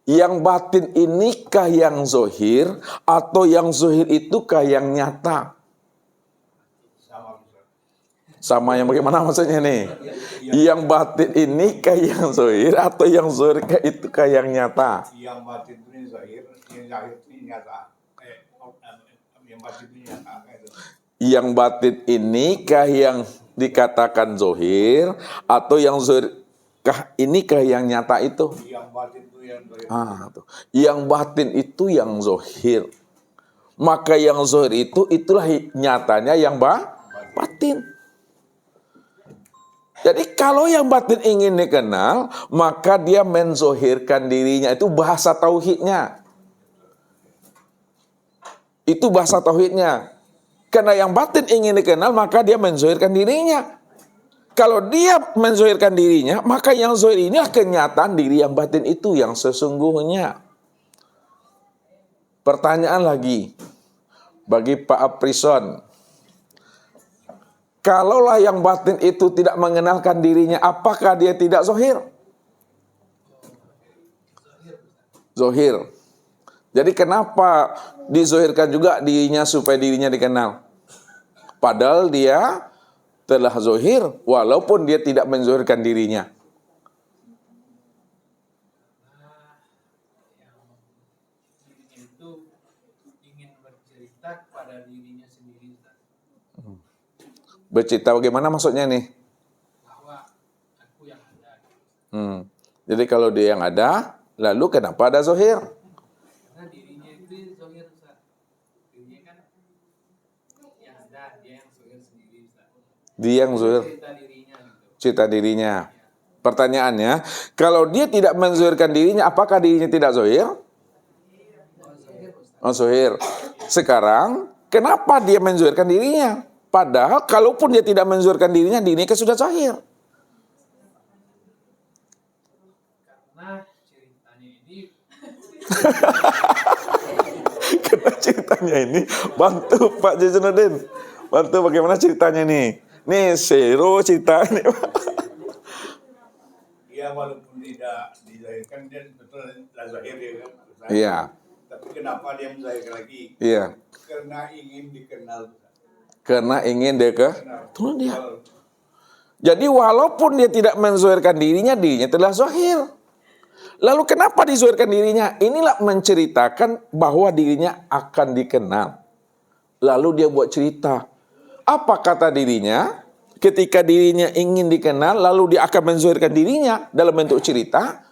Yang batin inikah yang zohir, atau yang zohir itukah yang nyata? Sama yang bagaimana maksudnya nih? Yang batin inikah yang zohir, atau yang zohir itukah yang nyata? Yang batin itu zahir, yang zahir itu nyata. Yang batin itu nyata. Yang batin inikah yang dikatakan zohir, atau yang zohir inikah yang nyata itu? Yang batin itu yang zahir. Yang batin itu yang zohir. Maka yang zohir itu, itulah nyatanya yang batin. Jadi kalau yang batin ingin dikenal, maka dia menzohirkan dirinya. Itu bahasa tauhidnya. Itu bahasa tauhidnya. Karena yang batin ingin dikenal, maka dia menzohirkan dirinya. Kalau dia menzohirkan dirinya, maka yang zohir ini kenyataan diri yang batin itu yang sesungguhnya. Pertanyaan lagi bagi Pak Aprison. Kalaulah yang batin itu tidak mengenalkan dirinya, apakah dia tidak zohir? Zohir. Jadi kenapa dizohirkan juga dirinya supaya dirinya dikenal? Padahal dia telah zohir walaupun dia tidak menzohirkan dirinya. Itu ingin bercerita pada dirinya sendiri. Bercerita bagaimana maksudnya nih? Bahwa aku yang ada. Jadi kalau dia yang ada, lalu kenapa ada zohir? Karena dirinya itu zohir, Ustaz. Dirinya kan yang ada, dia yang zohir sendiri, Ustaz. Dia yang zohir. Cerita dirinya gitu. Cerita dirinya. Pertanyaannya, kalau dia tidak menzohirkan dirinya, apakah dirinya tidak zohir? Oh, zohir. Sekarang, kenapa dia menzohirkan dirinya? Padahal, kalaupun dia tidak menzohirkan dirinya, dirinya kan sudah zohir. Karena ceritanya ini Karena ceritanya ini, bantu Pak Jajanuddin. Bantu bagaimana ceritanya nih? Nih, seru cerita ini. Dia walaupun tidak dizahirkan, dia betul zahir ya kan. Iya. Tapi kenapa dia menzahirkan lagi? Iya. Karena ingin dikenal. Karena ingin Tuh dia. Jadi walaupun dia tidak menzohirkan dirinya telah zohir. Lalu kenapa dizohirkan dirinya? Inilah menceritakan bahwa dirinya akan dikenal. Lalu dia buat cerita. Apa kata dirinya? Ketika dirinya ingin dikenal, lalu dia akan menzohirkan dirinya dalam bentuk cerita.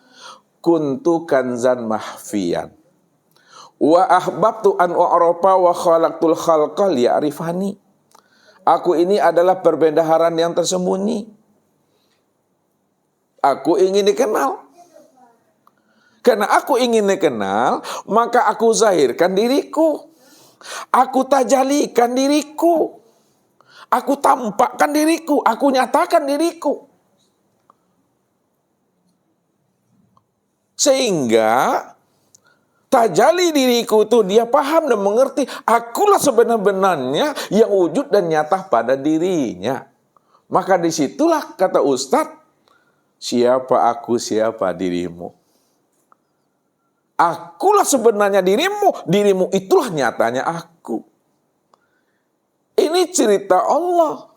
Kuntu kanzan mahfiyan. Wa ahbabtu an u'rafa wa khalaqtul khalqa liya'rifani. Aku ini adalah perbendaharaan yang tersembunyi. Aku ingin dikenal. Karena aku ingin dikenal, maka aku zahirkan diriku. Aku tajalikan diriku. Aku tampakkan diriku. Aku nyatakan diriku. Sehingga tajali diriku itu dia paham dan mengerti. Akulah sebenar-benarnya yang wujud dan nyata pada dirinya. Maka disitulah kata Ustadz, siapa aku, siapa dirimu. Akulah sebenarnya dirimu, dirimu itulah nyatanya aku. Ini cerita Allah.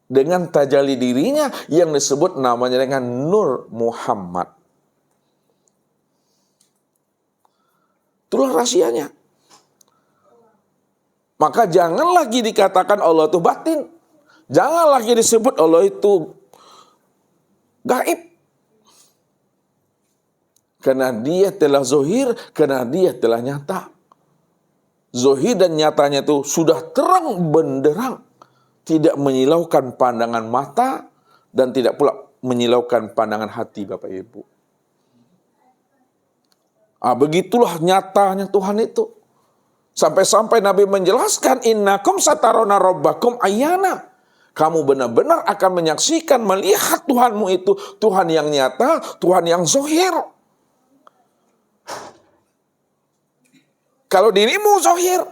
Dengan tajalli dirinya yang disebut namanya dengan Nur Muhammad. Itulah rahasianya. Maka jangan lagi dikatakan Allah itu batin. Jangan lagi disebut Allah itu gaib. Karena dia telah zohir, karena dia telah nyata. Zohir dan nyatanya itu sudah terang benderang. Tidak menyilaukan pandangan mata dan tidak pula menyilaukan pandangan hati Bapak Ibu. Begitulah nyatanya Tuhan itu. Sampai-sampai Nabi menjelaskan, innakum satarona rabbakum ayyana. Kamu benar-benar akan menyaksikan, melihat Tuhanmu itu. Tuhan yang nyata, Tuhan yang zohir. Kalau dirimu zohir,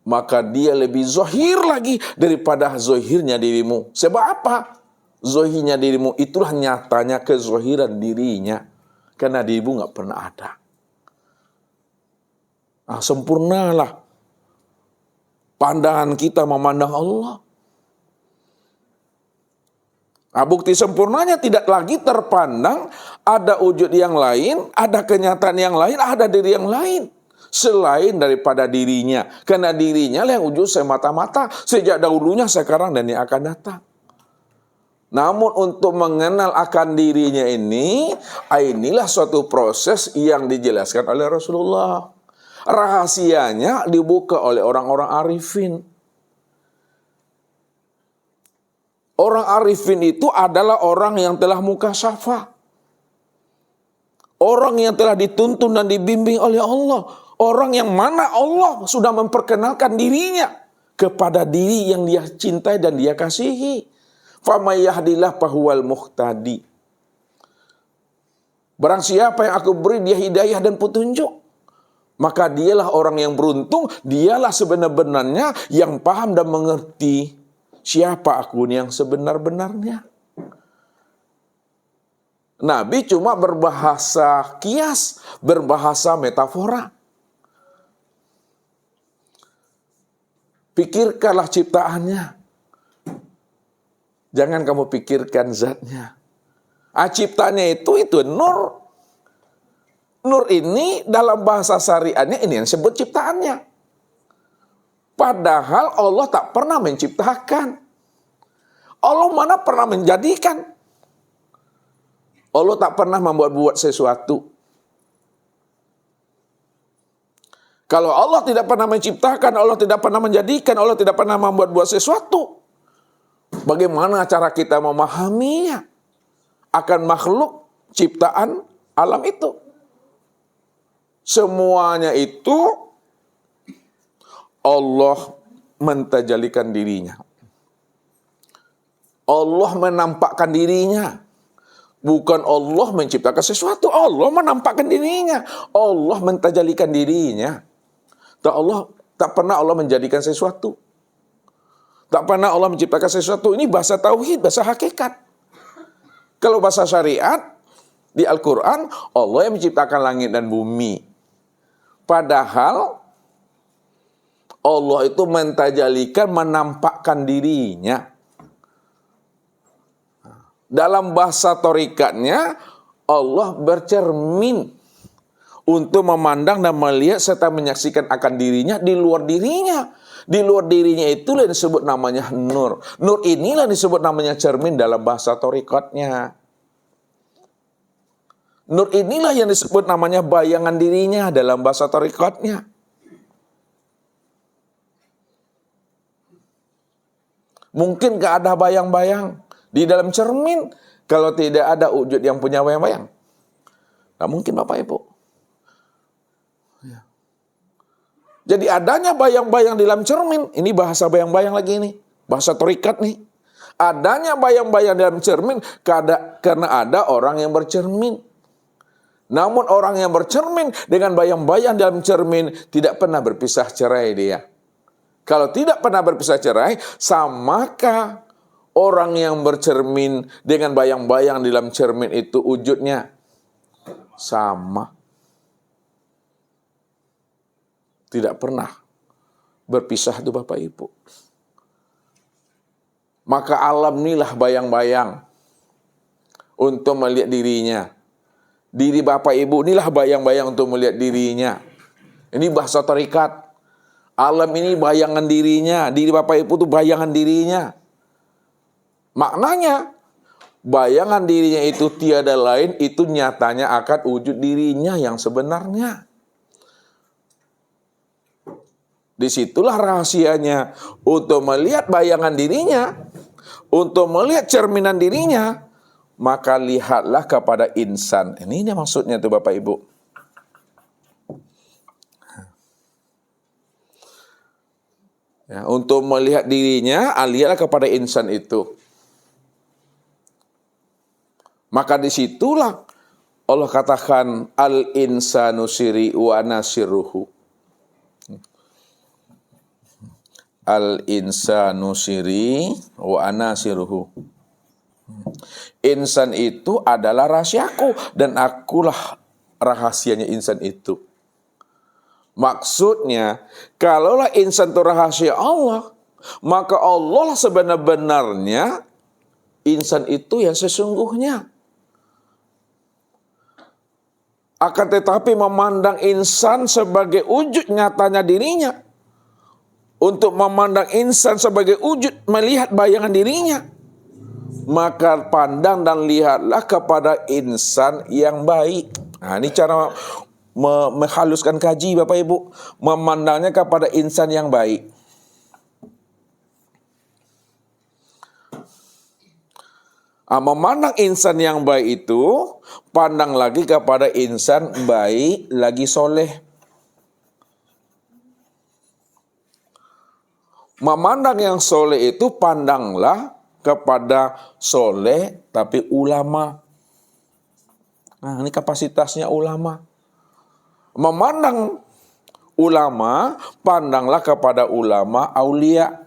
maka dia lebih zohir lagi daripada zohirnya dirimu. Sebab apa? Zohirnya dirimu itulah nyatanya kezohiran dirinya. Karena dirimu nggak pernah ada. Sempurnalah pandangan kita memandang Allah. Bukti sempurnanya tidak lagi terpandang ada wujud yang lain, ada kenyataan yang lain, ada diri yang lain. Selain daripada dirinya. Karena dirinya yang wujud semata-mata. Sejak dahulunya, sekarang, dan yang akan datang. Namun untuk mengenal akan dirinya ini, inilah suatu proses yang dijelaskan oleh Rasulullah. Rahasianya dibuka oleh orang-orang arifin. Orang arifin itu adalah orang yang telah mukasyafah. Orang yang telah dituntun dan dibimbing oleh Allah. Orang yang mana Allah sudah memperkenalkan dirinya kepada diri yang dia cintai dan dia kasihi. Faman yahdillah fahuwal muhtadi. Barang siapa yang aku beri dia hidayah dan petunjuk, maka dialah orang yang beruntung, dialah sebenar-benarnya yang paham dan mengerti siapa aku yang sebenar-benarnya. Nabi cuma berbahasa kias, berbahasa metafora. Pikirkanlah ciptaannya. Jangan kamu pikirkan zatnya. Ciptanya itu nur. Nur ini dalam bahasa syariatnya ini yang disebut ciptaannya. Padahal Allah tak pernah menciptakan. Allah mana pernah menjadikan. Allah tak pernah membuat sesuatu. Kalau Allah tidak pernah menciptakan, Allah tidak pernah menjadikan, Allah tidak pernah membuat sesuatu, bagaimana cara kita memahaminya akan makhluk ciptaan alam itu? Semuanya itu Allah mentajalikan dirinya. Allah menampakkan dirinya. Bukan Allah menciptakan sesuatu. Allah menampakkan dirinya. Allah mentajalikan dirinya. Allah tak pernah Allah menjadikan sesuatu. Tak pernah Allah menciptakan sesuatu. Ini bahasa tauhid, bahasa hakikat. Kalau bahasa syariat di Al-Quran, Allah yang menciptakan langit dan bumi. Padahal Allah itu mentajalikan, menampakkan dirinya. Dalam bahasa torikatnya, Allah bercermin untuk memandang dan melihat serta menyaksikan akan dirinya di luar dirinya. Di luar dirinya itulah yang disebut namanya nur. Nur inilah disebut namanya cermin dalam bahasa torikatnya. Nur inilah yang disebut namanya bayangan dirinya dalam bahasa torikatnya. Mungkin gak ada bayang-bayang Di dalam cermin, kalau tidak ada wujud yang punya bayang-bayang, nggak mungkin Bapak Ibu. Jadi adanya bayang-bayang di dalam cermin, ini bahasa bayang-bayang lagi nih, bahasa torikat nih. Adanya bayang-bayang dalam cermin karena ada orang yang bercermin. Namun orang yang bercermin dengan bayang-bayang dalam cermin tidak pernah berpisah cerai dia. Kalau tidak pernah berpisah cerai, samakah orang yang bercermin dengan bayang-bayang di dalam cermin itu wujudnya? Sama. Tidak pernah berpisah itu Bapak Ibu. Maka alam inilah bayang-bayang untuk melihat dirinya. Diri Bapak Ibu inilah bayang-bayang untuk melihat dirinya. Ini bahasa tarikat. Alam ini bayangan dirinya. Diri Bapak Ibu itu bayangan dirinya. Maknanya, bayangan dirinya itu tiada lain, itu nyatanya akan wujud dirinya yang sebenarnya. Disitulah rahasianya untuk melihat bayangan dirinya, untuk melihat cerminan dirinya, maka lihatlah kepada insan. Ini maksudnya tuh Bapak Ibu. Ya, untuk melihat dirinya, lihatlah kepada insan itu. Maka disitulah Allah katakan al-insanu siri wa nasiruhu. Al-insanu siri wa nasiruhu. Insan itu adalah rahasiaku dan akulah rahasianya insan itu. Maksudnya, kalaulah insan itu rahasia Allah, maka Allah sebenar-benarnya insan itu yang sesungguhnya. Akan tetapi memandang insan sebagai wujud nyatanya dirinya, untuk memandang insan sebagai wujud melihat bayangan dirinya, maka pandang dan lihatlah kepada insan yang baik. Nah, ini cara menghaluskan kaji Bapak Ibu, memandangnya kepada insan yang baik. Memandang insan yang baik itu, pandang lagi kepada insan baik lagi soleh. Memandang yang soleh itu pandanglah kepada soleh tapi ulama. Nah, ini kapasitasnya ulama. Memandang ulama, pandanglah kepada ulama aulia.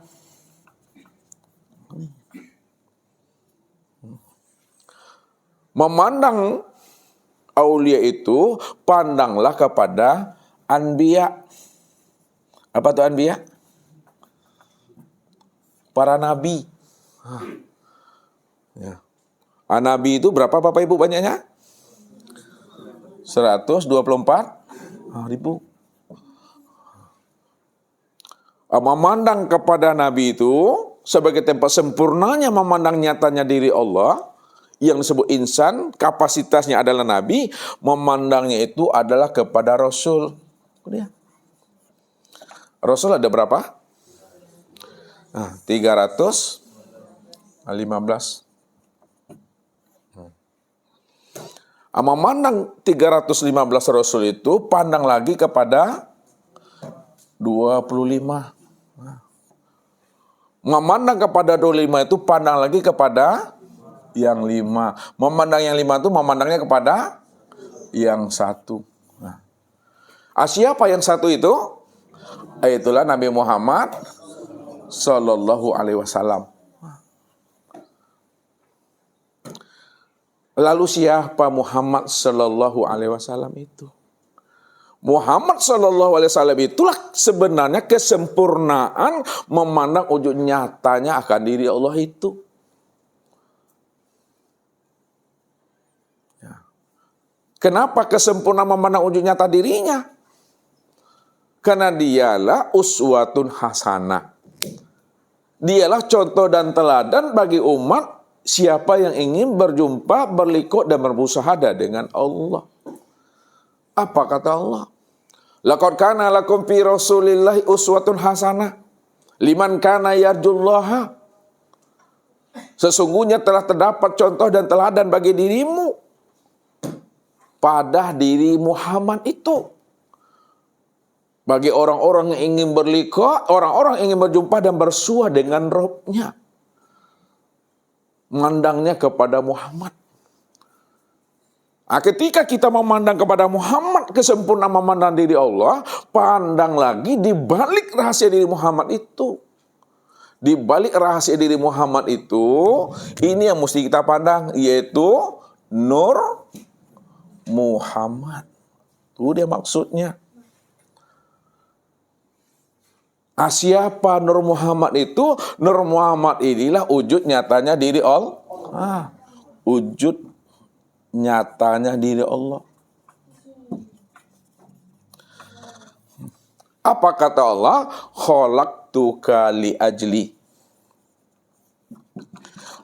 Memandang aulia itu, pandanglah kepada anbiya. Apa itu anbiya? Para nabi. Ya. Nabi itu berapa Bapak Ibu banyaknya? 124 ribu. Memandang kepada nabi itu sebagai tempat sempurnanya memandang nyatanya diri Allah, yang disebut insan, kapasitasnya adalah nabi, memandangnya itu adalah kepada Rasul. Rasul ada berapa? 315. Memandang 315 Rasul itu, pandang lagi kepada 25. Memandang kepada 25 itu, pandang lagi kepada yang 5. Memandang yang 5 itu, memandangnya kepada yang 1. Siapa yang 1 itu? Itulah Nabi Muhammad Sallallahu Alaihi Wasallam. Lalu siapa Muhammad Sallallahu Alaihi Wasallam itu? Muhammad Sallallahu Alaihi Wasallam itulah sebenarnya kesempurnaan memandang wujud nyatanya akan diri Allah itu. Kenapa kesempurnaan memandang wujud nyata dirinya? Karena dialah uswatun hasanah. Dialah contoh dan teladan bagi umat siapa yang ingin berjumpa, berliku dan bermusyahadah dengan Allah. Apa kata Allah? Laqad kana lakum fi Rasulillahi uswatun hasanah liman kana yarjullaha. Sesungguhnya telah terdapat contoh dan teladan bagi dirimu pada diri Muhammad itu. Bagi orang-orang yang ingin berliqa, orang-orang yang ingin berjumpa dan bersua dengan Rabb-nya. Mandangnya kepada Muhammad. Ketika kita memandang kepada Muhammad, kesempurnaan memandang diri Allah, pandang lagi di balik rahasia diri Muhammad itu. Di balik rahasia diri Muhammad itu, ini yang mesti kita pandang, yaitu Nur Muhammad. Itu dia maksudnya. Siapa Nur Muhammad itu? Nur Muhammad inilah wujud nyatanya diri Allah. Wujud nyatanya diri Allah. Apa kata Allah? Khalaqtuka li ajli.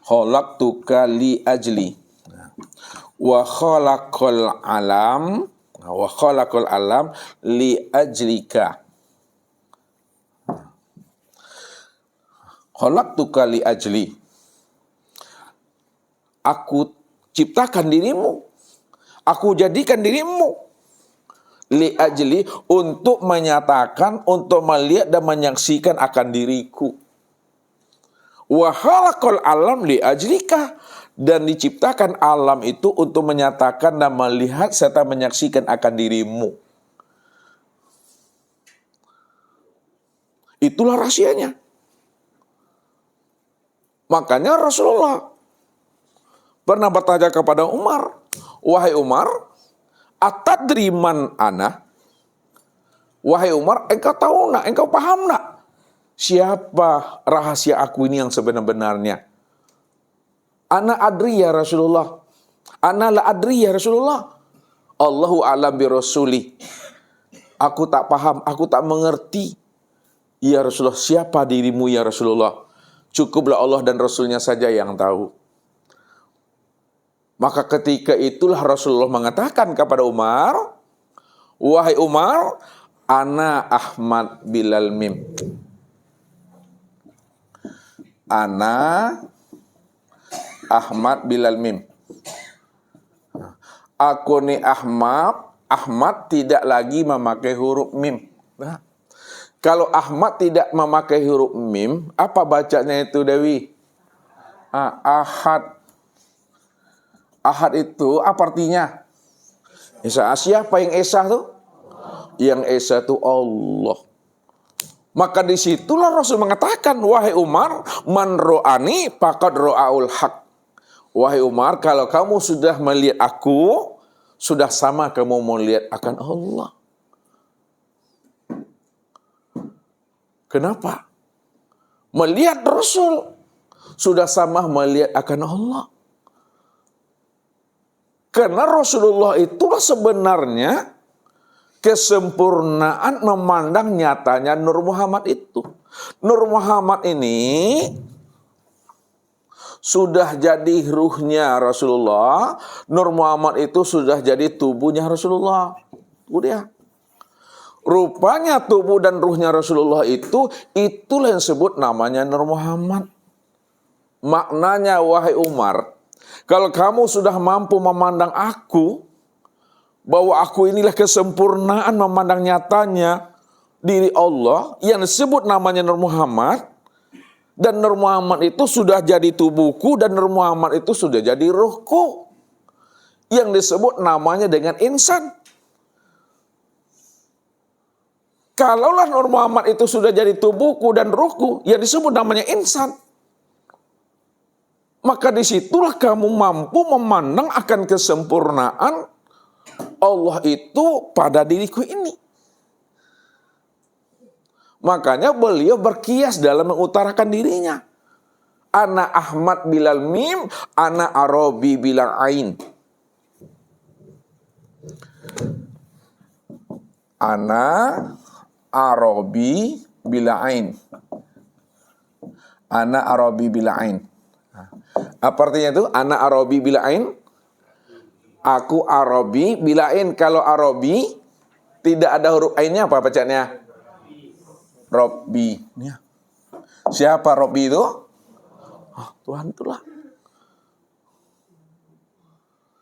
Khalaqtuka li ajli. Wa khalaqal alam li ajlika. Khalaqtuka li ajli. Aku ciptakan dirimu. Aku jadikan dirimu. Li ajli, untuk menyatakan, untuk melihat dan menyaksikan akan diriku. Wa khalaqal alam li ajlika, dan diciptakan alam itu untuk menyatakan dan melihat serta menyaksikan akan dirimu. Itulah rahasianya. Makanya Rasulullah pernah bertanya kepada Umar, wahai Umar, atadri man ana? Wahai Umar, engkau tahu nak, engkau paham nak, siapa rahasia aku ini yang sebenar-benarnya? Ana adri ya Rasulullah. Ana la adri ya Rasulullah. Allahu a'lam bi rasuli. Aku tak paham, aku tak mengerti. Ya Rasulullah, siapa dirimu ya Rasulullah? Cukuplah Allah dan Rasulnya saja yang tahu. Maka ketika itulah Rasulullah mengatakan kepada Umar, wahai Umar, ana Ahmad bilal mim. Ana Ahmad bilal mim. Aku ni Ahmad tidak lagi memakai huruf mim. Nah, kalau Ahmad tidak memakai huruf mim, apa bacanya itu Dewi? Ahad. Ahad itu apa artinya? Esa. Siapa yang Esa tuh? Yang Esa itu Allah. Maka disitulah Rasul mengatakan, wahai Umar, man ro'ani faqad ro'aul haq. Wahai Umar, kalau kamu sudah melihat aku, sudah sama kamu melihat akan Allah. Kenapa? Melihat Rasul sudah sama melihat akan Allah. Karena Rasulullah itulah sebenarnya kesempurnaan memandang nyatanya Nur Muhammad itu. Nur Muhammad ini sudah jadi ruhnya Rasulullah. Nur Muhammad itu sudah jadi tubuhnya Rasulullah. Udah. Rupanya tubuh dan ruhnya Rasulullah itulah yang disebut namanya Nur Muhammad. Maknanya, wahai Umar, kalau kamu sudah mampu memandang aku, bahwa aku inilah kesempurnaan memandang nyatanya diri Allah, yang disebut namanya Nur Muhammad, dan Nur Muhammad itu sudah jadi tubuhku, dan Nur Muhammad itu sudah jadi ruhku, yang disebut namanya dengan insan. Kalaulah Nur Muhammad itu sudah jadi tubuhku dan ruhku, yang disebut namanya insan, maka disitulah kamu mampu memandang akan kesempurnaan Allah itu pada diriku ini. Makanya beliau berkias dalam mengutarakan dirinya. Ana Ahmad bilal mim, ana Arabi bilal ain. Ana Arabi bila ain. Ana Arabi bila ain. Apa artinya itu? Ana Arabi bila ain. Aku Arabi bila ain. Kalau Arabi tidak ada huruf ainnya, apa bacanya? Robbi. Siapa Robbi itu? Tuhan itulah.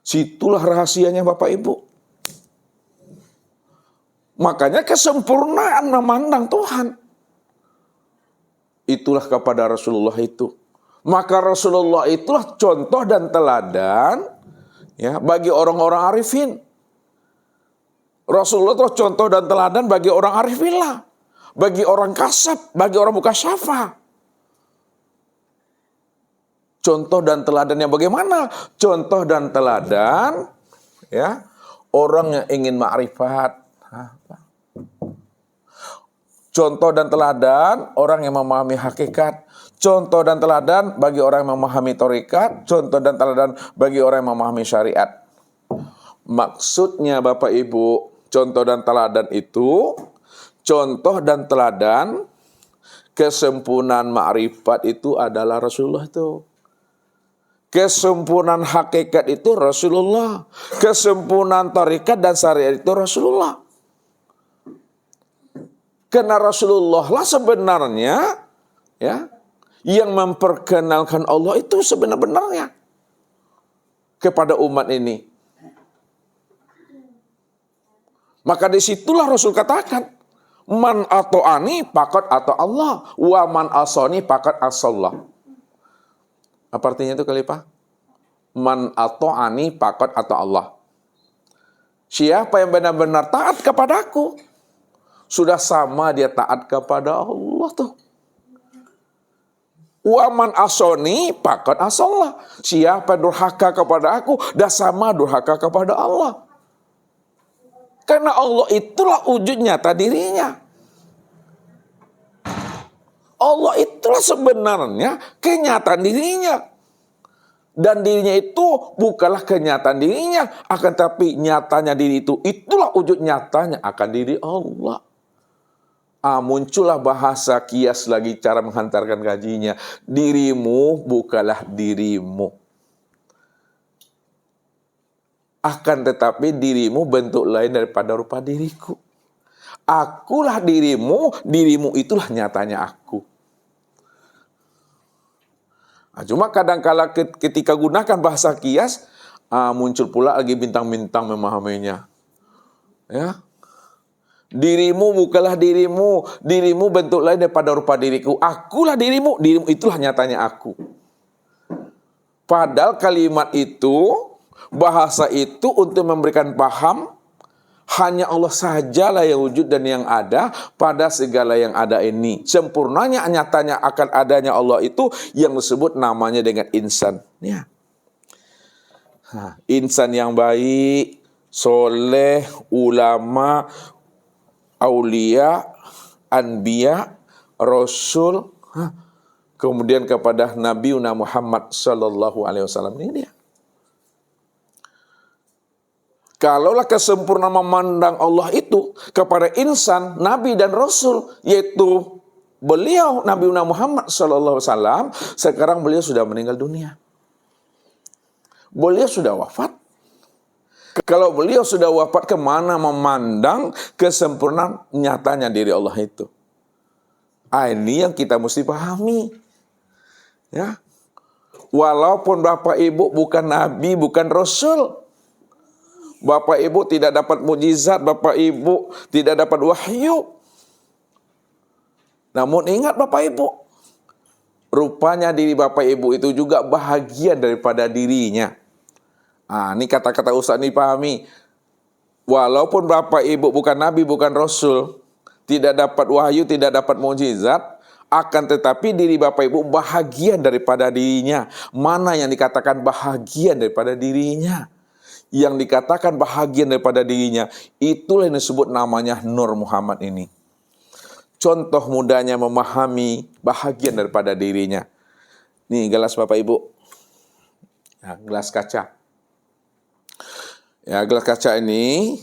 Situlah rahasianya Bapak Ibu. Makanya kesempurnaan memandang Tuhan. Itulah kepada Rasulullah itu. Maka Rasulullah itulah contoh dan teladan ya bagi orang-orang arifin. Rasulullah itu contoh dan teladan bagi orang arifin lah. Bagi orang kasab, bagi orang mukasyafah. Contoh dan teladannya bagaimana? Contoh dan teladan ya orang yang ingin ma'rifat. Contoh dan teladan orang yang memahami hakikat. Contoh dan teladan bagi orang yang memahami tarekat. Contoh dan teladan bagi orang yang memahami syariat. Maksudnya Bapak Ibu, contoh dan teladan itu, contoh dan teladan kesempurnaan ma'rifat itu adalah Rasulullah itu. Kesempurnaan hakikat itu Rasulullah. Kesempurnaan tarekat dan syariat itu Rasulullah. Karena Rasulullah lah sebenarnya ya yang memperkenalkan Allah itu sebenarnya kepada umat ini. Maka disitulah Rasul katakan, man ato'ani pakat atau Allah, wa man asoni pakat asallah. Apa artinya itu Khalifah? Man ato'ani pakat atau Allah. Siapa yang benar-benar taat kepadaku, sudah sama dia taat kepada Allah tuh. Wa man asoni pakat asallah. Siapa yang durhaka kepada aku, dah sama durhaka kepada Allah. Karena Allah itulah wujud nyata dirinya. Allah itulah sebenarnya kenyataan dirinya. Dan dirinya itu bukanlah kenyataan dirinya. Akan tapi nyatanya diri itu, itulah wujud nyatanya akan diri Allah. Muncullah bahasa kias lagi cara menghantarkan gajinya. Dirimu bukanlah dirimu. Akan tetapi dirimu bentuk lain daripada rupa diriku. Akulah dirimu, dirimu itulah nyatanya aku. Nah, cuma kadang-kala ketika gunakan bahasa kias, muncul pula lagi bintang-bintang memahaminya. Ya. Dirimu bukanlah dirimu, dirimu bentuk lain daripada rupa diriku. Akulah dirimu, dirimu itulah nyatanya aku. Padahal kalimat itu, bahasa itu untuk memberikan paham, hanya Allah sajalah yang wujud dan yang ada pada segala yang ada ini. Sempurnanya nyatanya akan adanya Allah itu yang disebut namanya dengan insan. Ya. Insan yang baik, soleh, ulama, aulia, anbiya, rasul, kemudian kepada Nabi Muhammad sallallahu alaihi wasallam. Ini dia. Kalaulah kesempurnaan memandang Allah itu kepada insan, nabi dan rasul, yaitu beliau Nabi Muhammad sallallahu alaihi wasallam, sekarang beliau sudah meninggal dunia. Beliau sudah wafat. Kalau beliau sudah wafat, kemana memandang kesempurnaan nyatanya diri Allah itu? Ini yang kita mesti pahami. Ya. Walaupun Bapak Ibu bukan Nabi, bukan Rasul. Bapak Ibu tidak dapat mukjizat, Bapak Ibu tidak dapat wahyu. Namun ingat Bapak Ibu, rupanya diri Bapak Ibu itu juga bahagian daripada dirinya. Ini kata-kata Ustaz ini pahami. Walaupun Bapak Ibu bukan Nabi, bukan Rasul, tidak dapat wahyu, tidak dapat mukjizat, akan tetapi diri Bapak Ibu bahagian daripada dirinya. Mana yang dikatakan bahagian daripada dirinya? Yang dikatakan bahagian daripada dirinya, itulah yang disebut namanya Nur Muhammad ini. Contoh mudahnya memahami bahagian daripada dirinya. Nih gelas Bapak Ibu. Ya, gelas kaca. Ya, gelas kaca ini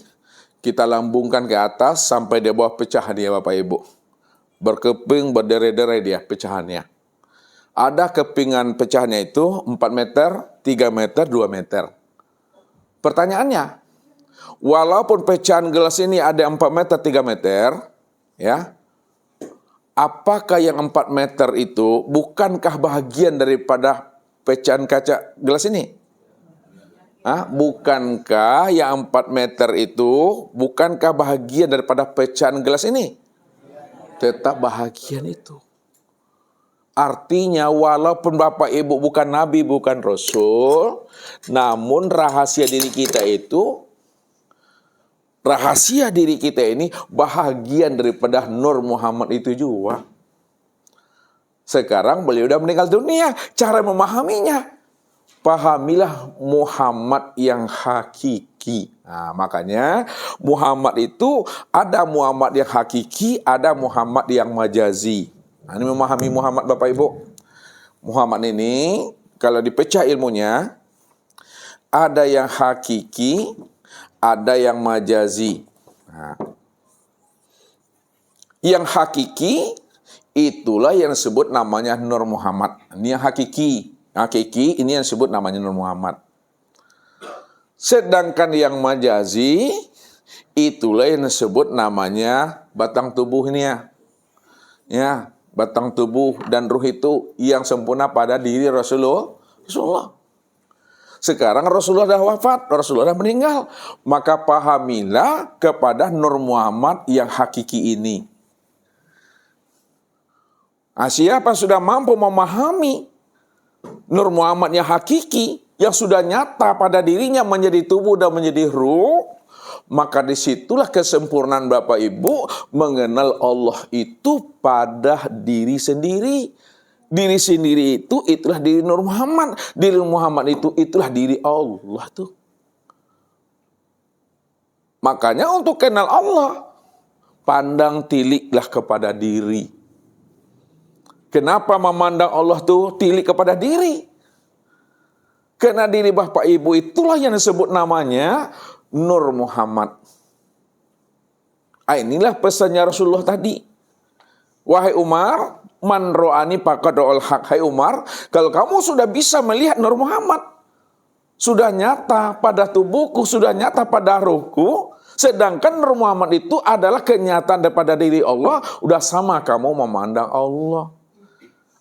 kita lambungkan ke atas sampai di bawah pecah dia Bapak Ibu. Berkeping, berderai-derai dia pecahannya. Ada kepingan pecahnya itu 4 meter, 3 meter, 2 meter. Pertanyaannya, walaupun pecahan gelas ini ada 4 meter, 3 meter, ya, apakah yang 4 meter itu bukankah bahagian daripada pecahan kaca gelas ini? Bukankah yang 4 meter itu bukankah bahagian daripada pecahan gelas ini? Tetap bahagian itu. Artinya walaupun Bapak Ibu bukan Nabi, bukan Rasul, namun rahasia diri kita ini bahagian daripada Nur Muhammad itu juga. Sekarang beliau sudah meninggal dunia. Cara memahaminya, pahamilah Muhammad yang hakiki. Nah, makanya Muhammad itu ada Muhammad yang hakiki, ada Muhammad yang majazi. Nah, ini memahami Muhammad Bapak Ibu. Muhammad ini kalau dipecah ilmunya, ada yang hakiki, ada yang majazi. Nah, yang hakiki itulah yang disebut namanya Nur Muhammad. Ini yang hakiki. Hakiki ini yang disebut namanya Nur Muhammad. Sedangkan yang majazi itulah yang disebut namanya batang tubuh ini ya. Batang tubuh dan ruh itu yang sempurna pada diri Rasulullah. Sekarang Rasulullah dah wafat, Rasulullah dah meninggal. Maka pahamilah kepada Nur Muhammad yang hakiki ini. Siapa sudah mampu memahami Nur Muhammad yang hakiki, yang sudah nyata pada dirinya menjadi tubuh dan menjadi ruh, maka disitulah kesempurnaan Bapak Ibu mengenal Allah itu pada diri sendiri. Diri sendiri itu itulah diri Nur Muhammad. Diri Muhammad itu itulah diri Allah tuh. Makanya untuk kenal Allah, pandang tiliklah kepada diri. Kenapa memandang Allah tuh tilik kepada diri? Karena diri Bapak Ibu itulah yang disebut namanya Nur Muhammad. Inilah pesannya Rasulullah tadi. Wahai Umar, man ro'ani faqad ra'al haq. Hai Umar, kalau kamu sudah bisa melihat Nur Muhammad, sudah nyata pada tubuhku, sudah nyata pada ruhku, sedangkan Nur Muhammad itu adalah kenyataan daripada diri Allah, udah sama kamu memandang Allah.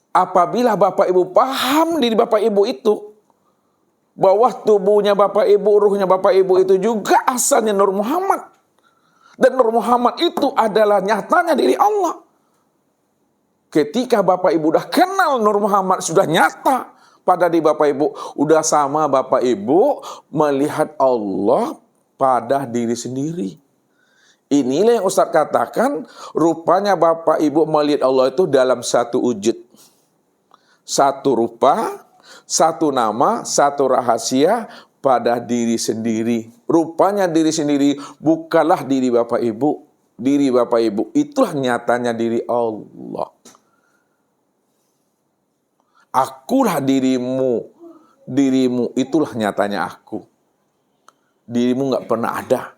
Apabila Bapak Ibu paham diri Bapak Ibu itu, bahwa tubuhnya Bapak Ibu, ruhnya Bapak Ibu itu juga asalnya Nur Muhammad. Dan Nur Muhammad itu adalah nyatanya diri Allah. Ketika Bapak Ibu udah kenal Nur Muhammad, sudah nyata pada diri Bapak Ibu, udah sama Bapak Ibu melihat Allah pada diri sendiri. Inilah yang Ustaz katakan, rupanya Bapak Ibu melihat Allah itu dalam satu wujud. Satu rupa, satu nama, satu rahasia pada diri sendiri. Rupanya diri sendiri bukanlah diri Bapak Ibu. Diri Bapak Ibu itulah nyatanya diri Allah. Akulah dirimu. Dirimu itulah nyatanya aku. Dirimu gak pernah ada.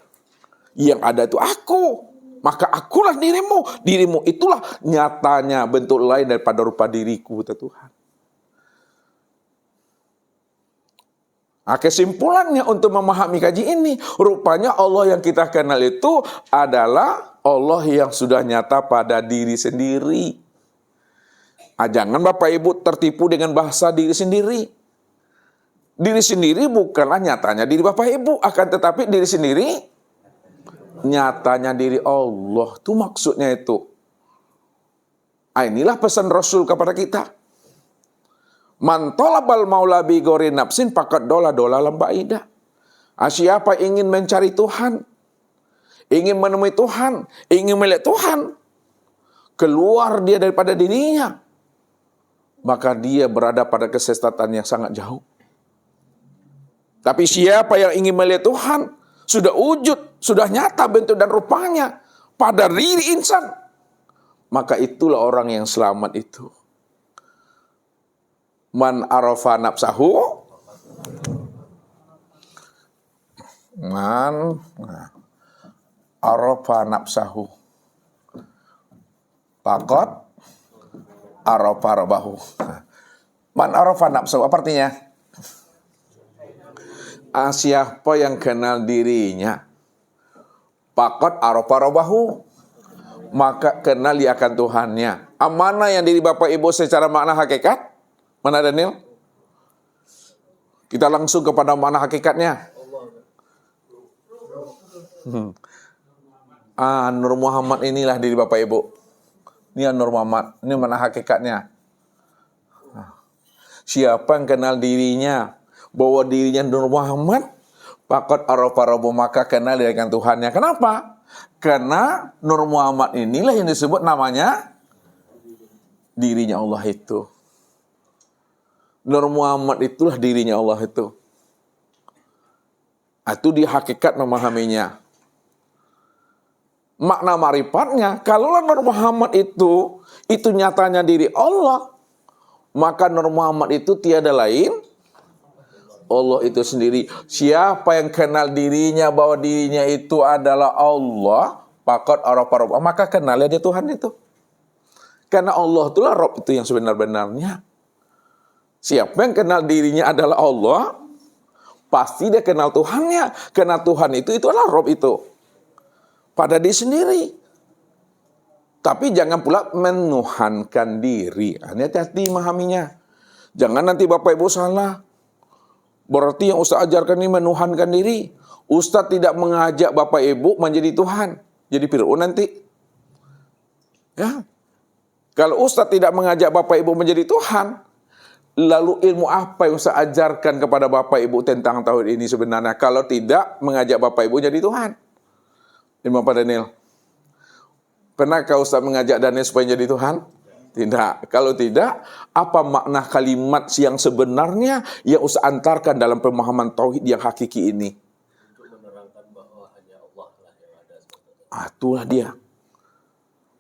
Yang ada itu aku. Maka akulah dirimu. Dirimu itulah nyatanya bentuk lain daripada rupa diriku, kata Tuhan. Kesimpulannya untuk memahami kaji ini, rupanya Allah yang kita kenal itu adalah Allah yang sudah nyata pada diri sendiri. Jangan Bapak Ibu tertipu dengan bahasa diri sendiri. Diri sendiri bukanlah nyatanya diri Bapak Ibu, akan tetapi diri sendiri nyatanya diri Allah. Itu maksudnya itu. Inilah pesan Rasul kepada kita. Man talabal maula bi ghairi nafsin faqad dola lambaidah. Siapa ingin mencari Tuhan, ingin menemui Tuhan, ingin melihat Tuhan, keluar dia daripada dirinya, maka dia berada pada kesesatan yang sangat jauh. Tapi siapa yang ingin melihat Tuhan, sudah wujud, sudah nyata bentuk dan rupanya pada diri insan, maka itulah orang yang selamat itu. Man arafa nafsahu, man arafa nafsahu, faqad arafa rabbahu. Man arafa nafsahu, apa artinya? Siapa yang kenal dirinya, faqad arafa rabbahu, maka kenal dia akan Tuhannya. Mana yang diri Bapak Ibu secara makna hakikat? Mana Daniel? Kita langsung kepada makna hakikatnya. Nur Muhammad inilah diri Bapak Ibu. Ini Nur Muhammad. Ini mana hakikatnya. Siapa yang kenal dirinya bahwa dirinya Nur Muhammad, faqad arafa rabbahu, maka kenal dengan Tuhannya. Kenapa? Karena Nur Muhammad inilah yang disebut namanya dirinya Allah itu. Nur Muhammad itulah dirinya Allah itu. Itu di hakikat memahaminya. Makna marifatnya, kalau Nur Muhammad itu nyatanya diri Allah, maka Nur Muhammad itu tiada lain Allah itu sendiri. Siapa yang kenal dirinya bahwa dirinya itu adalah Allah, faqad arafa rabbahu, maka kenalnya dia Tuhan itu. Karena Allah itulah Rabb itu yang sebenar-benarnya. Siapa yang kenal dirinya adalah Allah, pasti dia kenal Tuhannya. Karena Tuhan itu adalah Rabb itu. Pada diri sendiri. Tapi jangan pula menuhankan diri. Hati-hati memahaminya. Jangan nanti Bapak Ibu salah. Berarti yang Ustaz ajarkan ini menuhankan diri. Ustaz tidak mengajak Bapak Ibu menjadi Tuhan. Jadi Fir'aun nanti. Ya. Kalau Ustaz tidak mengajak Bapak Ibu menjadi Tuhan, lalu ilmu apa yang Ustaz ajarkan kepada Bapak Ibu tentang tauhid ini sebenarnya? Kalau tidak mengajak Bapak Ibu jadi Tuhan. Ilmu apa Daniel? Pernahkah Ustaz mengajak Daniel supaya jadi Tuhan? Tidak. Kalau tidak, apa makna kalimat yang sebenarnya yang Ustaz antarkan dalam pemahaman tauhid yang hakiki ini? Untuk menerangkan bahwa hanya Allah lah yang ada. Itulah dia.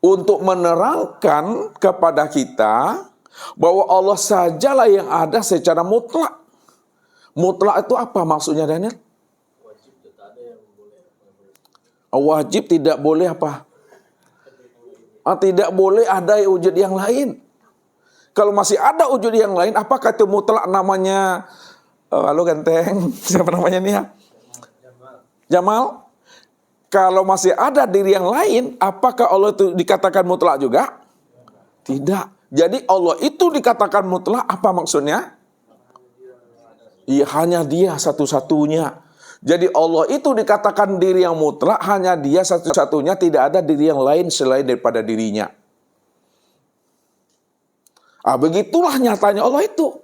Untuk menerangkan kepada kita bahwa Allah sajalah yang ada secara mutlak. Mutlak itu apa maksudnya Daniel? Wajib tidak ada yang boleh. Wajib tidak boleh apa? Tidak boleh ada wujud yang lain. Kalau masih ada wujud yang lain, apakah itu mutlak namanya? Halo ganteng, siapa namanya nih ya? Jamal. Kalau masih ada diri yang lain, apakah Allah itu dikatakan mutlak juga? Tidak. Jadi Allah itu dikatakan mutlak, apa maksudnya? Iya, hanya dia satu-satunya. Jadi Allah itu dikatakan diri yang mutlak, hanya dia satu-satunya, tidak ada diri yang lain selain daripada dirinya. Begitulah nyatanya Allah itu.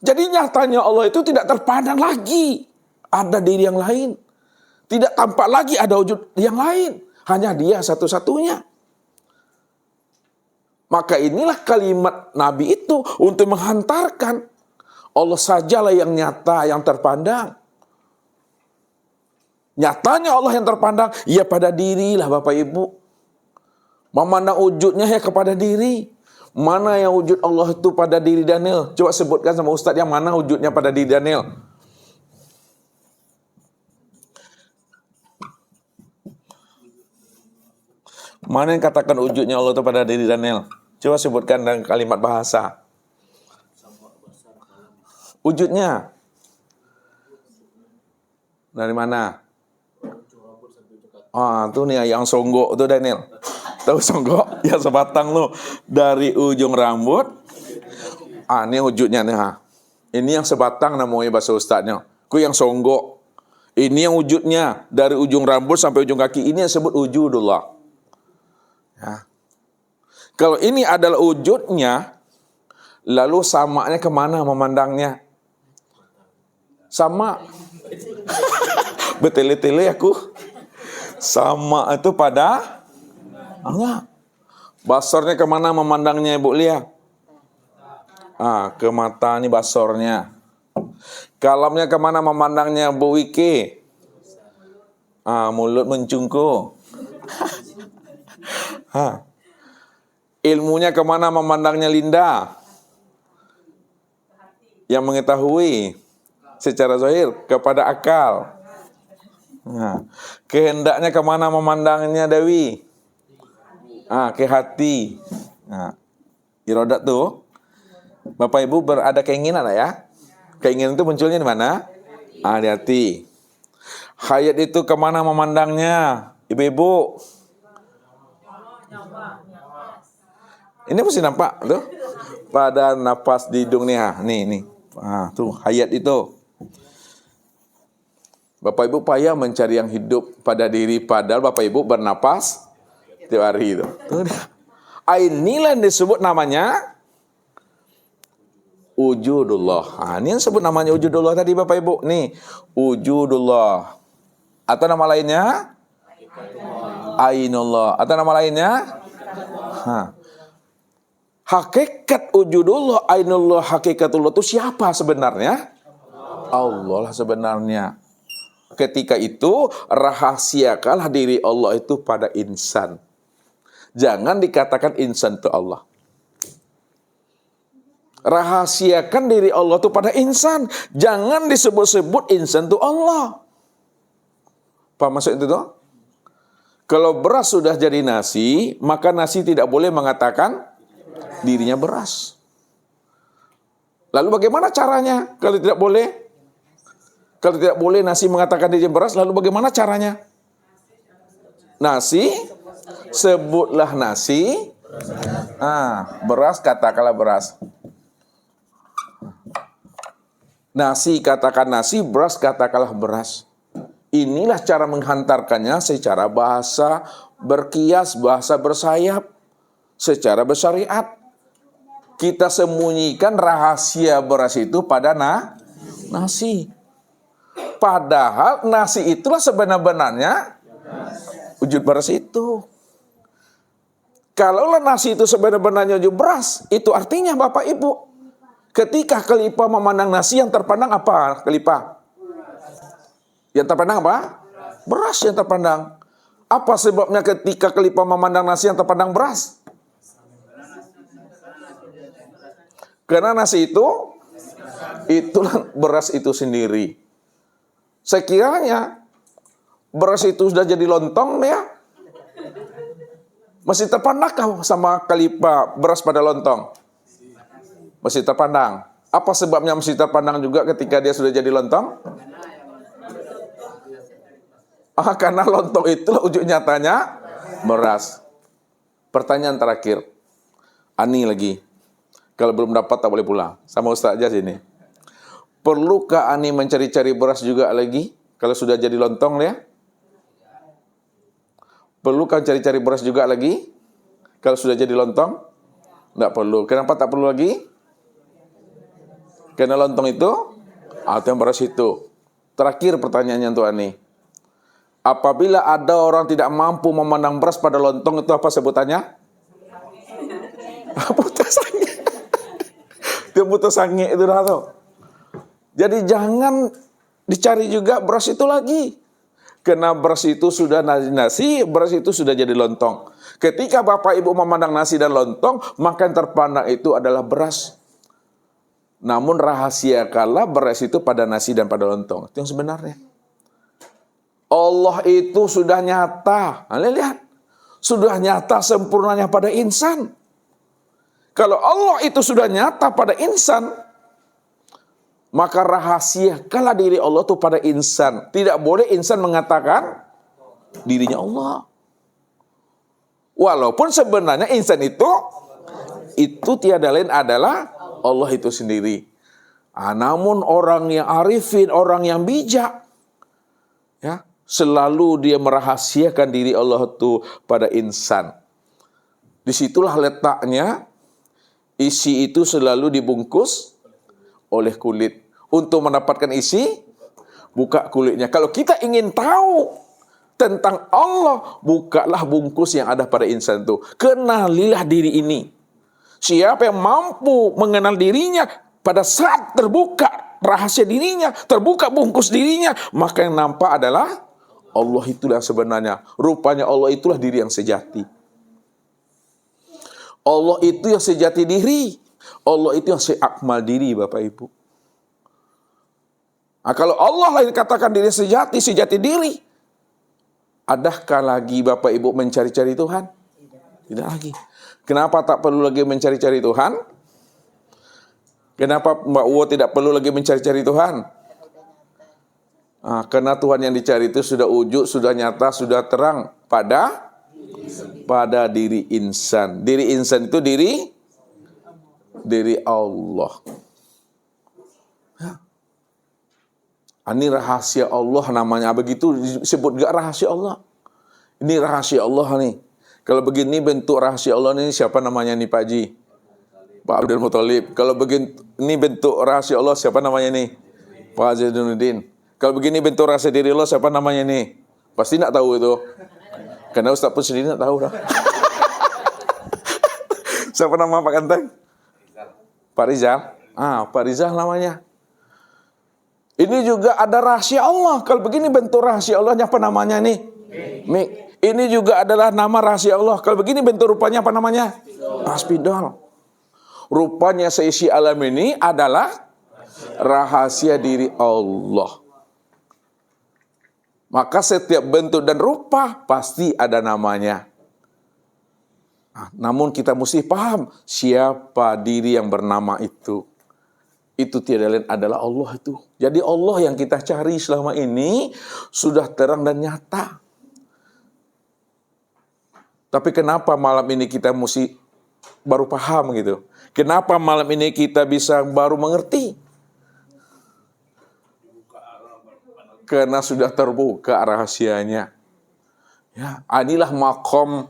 Jadi nyatanya Allah itu tidak terpandang lagi ada diri yang lain. Tidak tampak lagi ada wujud yang lain. Hanya dia satu-satunya. Maka inilah kalimat Nabi itu untuk menghantarkan Allah sajalah yang nyata, yang terpandang. Nyatanya Allah yang terpandang, ya pada dirilah Bapak Ibu. Memandang wujudnya ya kepada diri. Mana yang wujud Allah itu pada diri Daniel? Coba sebutkan sama Ustadz yang mana wujudnya pada diri Daniel. Mana yang katakan wujudnya Allah itu pada diri Daniel? Coba sebutkan dengan kalimat bahasa. Wujudnya. Dari mana? Itu nih yang songgok itu Daniel. Tahu songgok? Ya sebatang lo. Dari ujung rambut. Ini wujudnya nih. Ini yang sebatang namanya bahasa ustadznya. Ku yang songgok. Ini yang wujudnya. Dari ujung rambut sampai ujung kaki. Ini yang sebut wujudullah. Ya. Kalau ini adalah wujudnya, lalu samanya kemana memandangnya? Sama. Betele-tele aku. Sama itu pada Allah. Basornya kemana memandangnya Ibu Lia? Ke mata ini basornya. Kalamnya kemana memandangnya Bu Wiki? Mulut mencungku. Ilmunya kemana memandangnya Linda? Yang mengetahui secara zahir kepada akal. Kehendaknya kemana memandangnya Dewi? Ke hati. Iradat tuh. Bapak Ibu berada keinginan ya. Keinginan itu munculnya di mana? Di hati. Hayat itu kemana memandangnya? Ibu-ibu. Ini mesti nampak tuh. Pada napas di hidung nih, nih. Tuh hayat itu. Bapak Ibu payah mencari yang hidup pada diri, padahal Bapak Ibu bernapas tiap hari itu. Tuh dia. Inilah yang disebut namanya wujudullah. Ini yang disebut namanya wujudullah tadi Bapak Ibu. Nih, wujudullah. Atau nama lainnya ainullah. Atau nama lainnya hakikat wujudullah, ainullah, hakikatullah itu siapa sebenarnya? Allah lah sebenarnya. Ketika itu rahasiakanlah diri Allah itu pada insan. Jangan dikatakan insan itu Allah. Rahasiakan diri Allah itu pada insan. Jangan disebut-sebut insan itu Allah. Paham maksud itu tuh? Kalau beras sudah jadi nasi, maka nasi tidak boleh mengatakan dirinya beras. Lalu bagaimana caranya kalau tidak boleh? Kalau tidak boleh nasi mengatakan dirinya beras, lalu bagaimana caranya? Nasi, sebutlah nasi. Beras katakanlah beras. Nasi katakan nasi, beras katakanlah beras. Inilah cara menghantarkannya secara bahasa berkias, bahasa bersayap, secara bersyariat. Kita sembunyikan rahasia beras itu pada nasi. Padahal nasi itulah sebenarnya wujud beras itu. Kalaulah nasi itu sebenarnya wujud beras, itu artinya Bapak Ibu, ketika kelipah memandang nasi yang terpandang apa? Kelipah. Yang terpandang apa? Beras yang terpandang. Apa sebabnya ketika kelipah memandang nasi yang terpandang beras? Karena nasi itulah beras itu sendiri. Sekiranya beras itu sudah jadi lontong ya, masih terpandang sama kelipah beras pada lontong? Masih terpandang. Apa sebabnya masih terpandang juga ketika dia sudah jadi lontong? Karena lontong itulah wujud nyatanya beras. Pertanyaan terakhir. Ani lagi. Kalau belum dapat tak boleh pulang. Sama Ustaz aja sini. Perlukah Ani mencari-cari beras juga lagi? Kalau sudah jadi lontong ya? Perlukah cari-cari beras juga lagi? Kalau sudah jadi lontong? Tidak perlu. Kenapa tak perlu lagi? Karena lontong itu atau yang beras itu. Terakhir pertanyaannya untuk Ani. Apabila ada orang tidak mampu memandang beras pada lontong, itu apa sebutannya? Buta sange. Dia buta sange itu dah tuh. Jadi jangan dicari juga beras itu lagi. Karena beras itu sudah nasi, beras itu sudah jadi lontong. Ketika Bapak Ibu memandang nasi dan lontong, maka yang terpandang itu adalah beras. Namun rahasiakanlah beras itu pada nasi dan pada lontong. Itu yang sebenarnya. Allah itu sudah nyata. Lihat. Sudah nyata sempurnanya pada insan. Kalau Allah itu sudah nyata pada insan, maka rahasiakanlah diri Allah itu pada insan. Tidak boleh insan mengatakan dirinya Allah. Walaupun sebenarnya insan itu tiada lain adalah Allah itu sendiri. Namun orang yang arifin, orang yang bijak, ya, selalu dia merahasiakan diri Allah itu pada insan. Disitulah letaknya, isi itu selalu dibungkus oleh kulit. Untuk mendapatkan isi, buka kulitnya. Kalau kita ingin tahu tentang Allah, bukalah bungkus yang ada pada insan itu. Kenalilah diri ini. Siapa yang mampu mengenal dirinya, pada saat terbuka rahasia dirinya, terbuka bungkus dirinya, maka yang nampak adalah Allah itulah yang sebenarnya. Rupanya Allah itulah diri yang sejati. Allah itu yang sejati diri. Allah itu yang seakmal diri, Bapak Ibu. Kalau Allah lain katakan diri sejati diri, adakah lagi Bapak Ibu mencari-cari Tuhan? Tidak lagi. Kenapa tak perlu lagi mencari-cari Tuhan? Kenapa Mbak Uwo tidak perlu lagi mencari-cari Tuhan? Karena Tuhan yang dicari itu sudah wujud, sudah nyata, sudah terang pada pada diri insan. Diri insan itu diri Allah. Ya. Ini rahasia Allah namanya. Begitu disebut gak rahasia Allah? Ini rahasia Allah nih. Kalau begini bentuk rahasia Allah ini siapa namanya nih Pak Haji? Pak Abdul Muthalib. Kalau begini bentuk rahasia Allah siapa namanya nih? Pak Zainuddin. Kalau begini bentuk rahasia diri Allah siapa namanya nih? Pasti nak tahu itu. Karena Ustaz pun sendiri nak tahu dah. Siapa nama Pak Kanteng? Pak Rizal. Pak Rizal namanya. Ini juga ada rahasia Allah. Kalau begini bentuk rahasia Allah apa namanya nih? Mik. Ini juga adalah nama rahasia Allah. Kalau begini bentuk rupanya apa namanya? Spidol. Rupanya seisi alam ini adalah rahasia diri Allah. Maka setiap bentuk dan rupa pasti ada namanya. Namun kita mesti paham siapa diri yang bernama itu. Itu tiada lain adalah Allah itu. Jadi Allah yang kita cari selama ini sudah terang dan nyata. Tapi kenapa malam ini kita mesti baru paham gitu? Kenapa malam ini kita bisa baru mengerti? Karena sudah terbuka rahasianya. Ya, inilah makom